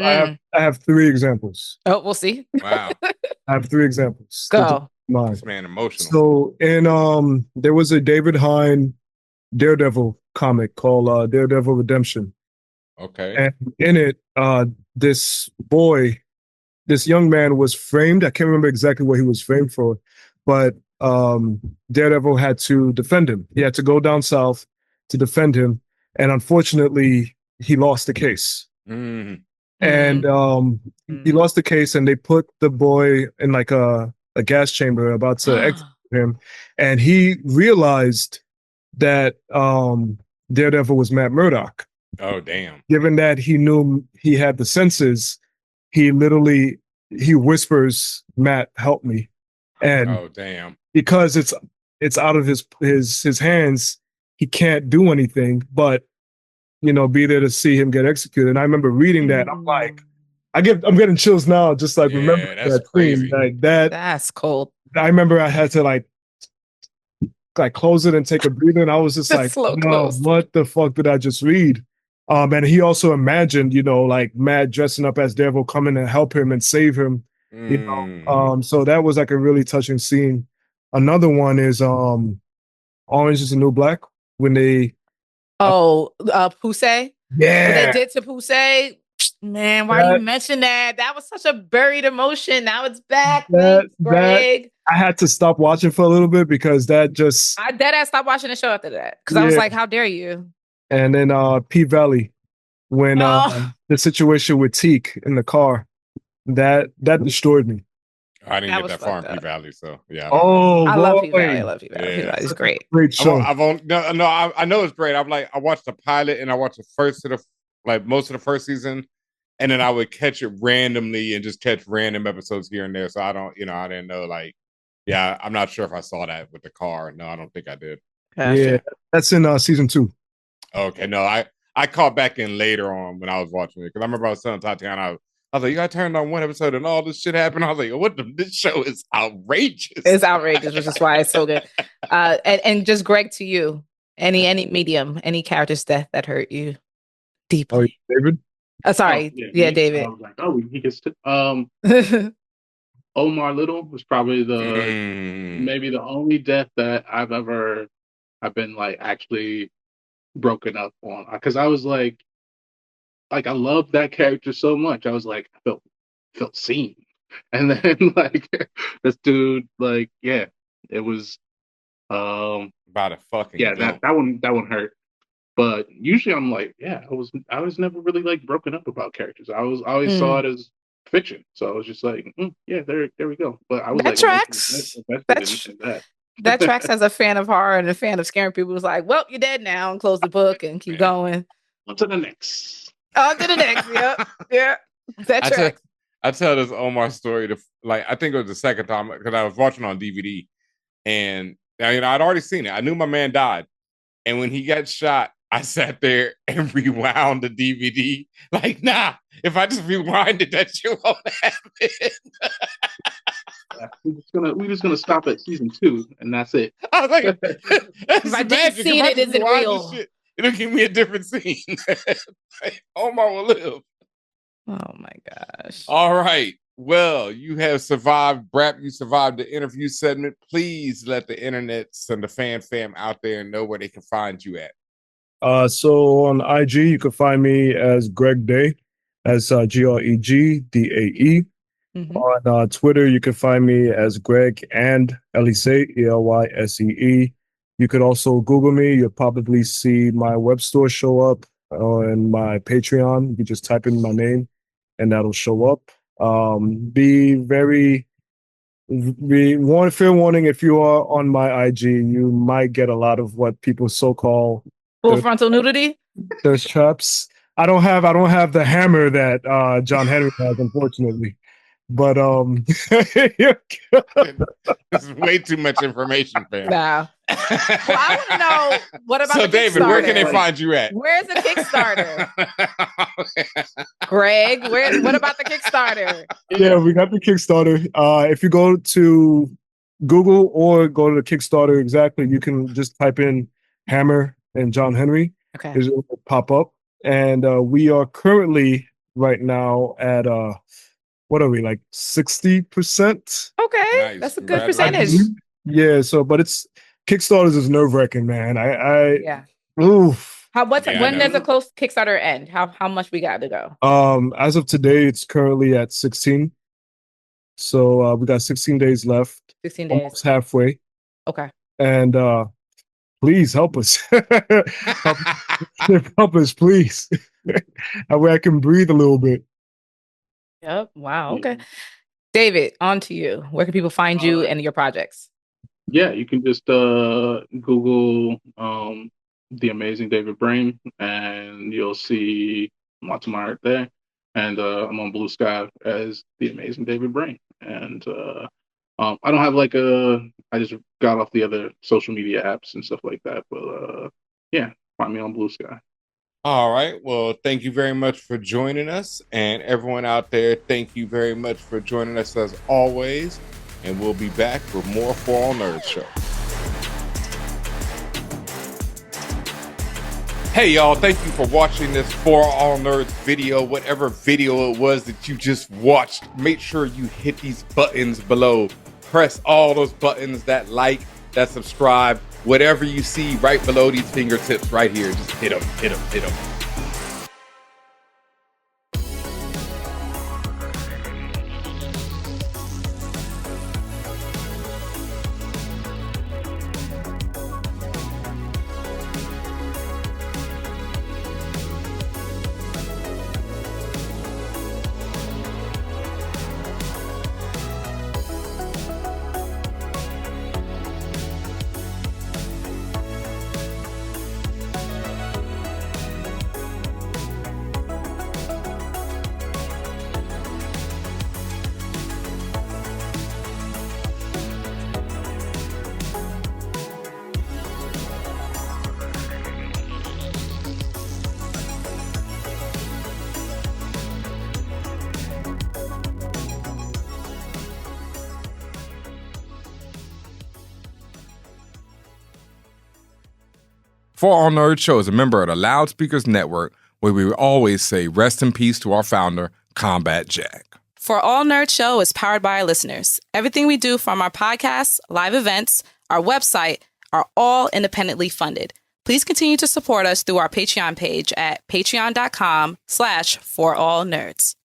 H: 3 examples.
A: Oh, we'll see.
B: Wow.
H: I have 3 examples.
A: Go.
B: This man emotional.
H: So in there was a David Hine Daredevil comic called Daredevil Redemption.
B: Okay.
H: And in it, this young man was framed. I can't remember exactly what he was framed for, but Daredevil had to defend him. He had to go down south to defend him. And unfortunately, he lost the case.
B: Mm.
H: And he lost the case, and they put the boy in like a gas chamber about to execute him. And he realized that Daredevil was Matt Murdock.
B: Oh, damn.
H: Given that he knew he had the senses, he whispers, "Matt, help me." And
B: oh, damn.
H: Because it's out of his hands, he can't do anything but, be there to see him get executed. And I remember reading that. I'm like, I'm getting chills now, just like remember
B: that's
H: that
B: crazy.
H: scene, like that.
A: That's cold.
H: I remember I had to like close it and take a breather, and I was just like,
A: Slow
H: no,
A: close.
H: what the fuck did I just read? And he also imagined, like Matt dressing up as Daredevil coming to help him and save him. So that was like a really touching scene. Another one is Orange is the New Black when they
A: Pusey.
H: yeah
A: What they did to Pusey. Man, why do you mention that? That was such a buried emotion. Now it's back. Thanks, Greg.
H: I had to stop watching for a little bit because that just
A: I deadass stopped watching the show after that because I was like, how dare you?
H: And then P Valley when the situation with Teak in the car that destroyed me.
B: I didn't get that far in P Valley, so yeah.
H: I
A: love P Valley. I love P Valley.
B: Yeah.
A: P Valley's great.
H: Great show.
B: I know it's great. I watched the pilot and I watched most of the first season, and then I would catch it randomly and just catch random episodes here and there. So I didn't know I'm not sure if I saw that with the car. No, I don't think I did.
H: Yeah, that's in season 2.
B: Okay, no, I caught back in later on when I was watching it because I remember I was telling Tatiana, I was like, you got turned on one episode and all this shit happened. I was like, this show is outrageous.
A: It's outrageous, which is why it's so good. And just Greg, to you, any medium, any character's death that hurt you deeply.
H: Oh, David?
A: Sorry. David.
I: I was like, he gets to Omar Little was probably maybe the only death that I've been like actually broken up on, because I was like I love that character so much. I was like, I felt seen, and then like this dude, like it was
B: about a fucking
I: that one hurt. But usually I'm like, I was never really like broken up about characters. I always saw it as fiction, so I was just like, there we go. But I was
A: that tracks. That tracks as a fan of horror and a fan of scaring people. Was like, well, you're dead now, and close the book and keep going.
I: On to the next.
A: Yep. Yeah. That tracks.
B: I tell this Omar story I think it was the second time because I was watching on DVD, and I'd already seen it. I knew my man died, and when he got shot, I sat there and rewound the DVD. Like, nah, if I just rewinded that shit won't happen.
I: We're just gonna stop at season 2, and that's it.
B: I was like,
A: if I didn't see it, is it real?
B: It'll give me a different scene. Omar will live.
A: Oh my gosh.
B: All right. Well, you have survived, Brap. You survived the interview segment. Please let the internets and the fam out there know where they can find you at.
H: So on IG, you can find me as Greg Day, as GregDae. Mm-hmm. On Twitter, you can find me as Greg and Elysee, Elysee. You could also Google me. You'll probably see my web store show up on my Patreon. You can just type in my name and that'll show up. Fair warning, if you are on my IG, you might get a lot of what people so-called
A: full frontal nudity.
H: thirst traps. I don't have the hammer that John Henry has, unfortunately. But
B: this is way too much information, fam.
A: Nah. Well, I want to know what about
B: so,
A: the
B: David,
A: Kickstarter?
B: where can they find you at?
A: Where's the Kickstarter? Greg, what about the Kickstarter?
H: Yeah, we got the Kickstarter. If you go to Google or go to the Kickstarter, exactly, you can just type in Hammer and John Henry.
A: Okay.
H: It'll pop up. And we are currently right now at what are we, like 60%?
A: Okay,
B: Nice.
A: that's a good percentage.
H: Yeah, so but it's Kickstarters is nerve-wracking, man.
A: Yeah.
H: Oof.
A: When does a close Kickstarter end? How much we got to go?
H: As of today, it's currently at 16. So we got 16 days left.
A: 16 days.
H: Almost halfway.
A: Okay.
H: And please help us. help us, please. That way I can breathe a little bit.
A: Yep. Wow. Okay. David, on to you. Where can people find you and your projects?
I: Yeah, you can just Google the amazing David Brame, and you'll see lots of my art there. And I'm on Blue Sky as the amazing David Brame. And I don't have I just got off the other social media apps and stuff like that. But yeah, find me on Blue Sky.
B: All right. Well, thank you very much for joining us. And everyone out there, thank you very much for joining us as always. And we'll be back with more ForAllNerds show. Hey, y'all. Thank you for watching this ForAllNerds video. Whatever video it was that you just watched, make sure you hit these buttons below. Press all those buttons, that like, that subscribe, whatever you see right below these fingertips right here. Just hit them, hit them, hit them. ForAllNerds Show is a member of the Loudspeakers Network, where we always say rest in peace to our founder, Combat Jack.
J: ForAllNerds Show is powered by our listeners. Everything we do, from our podcasts, live events, our website, are all independently funded. Please continue to support us through our Patreon page at patreon.com/ForAllNerds.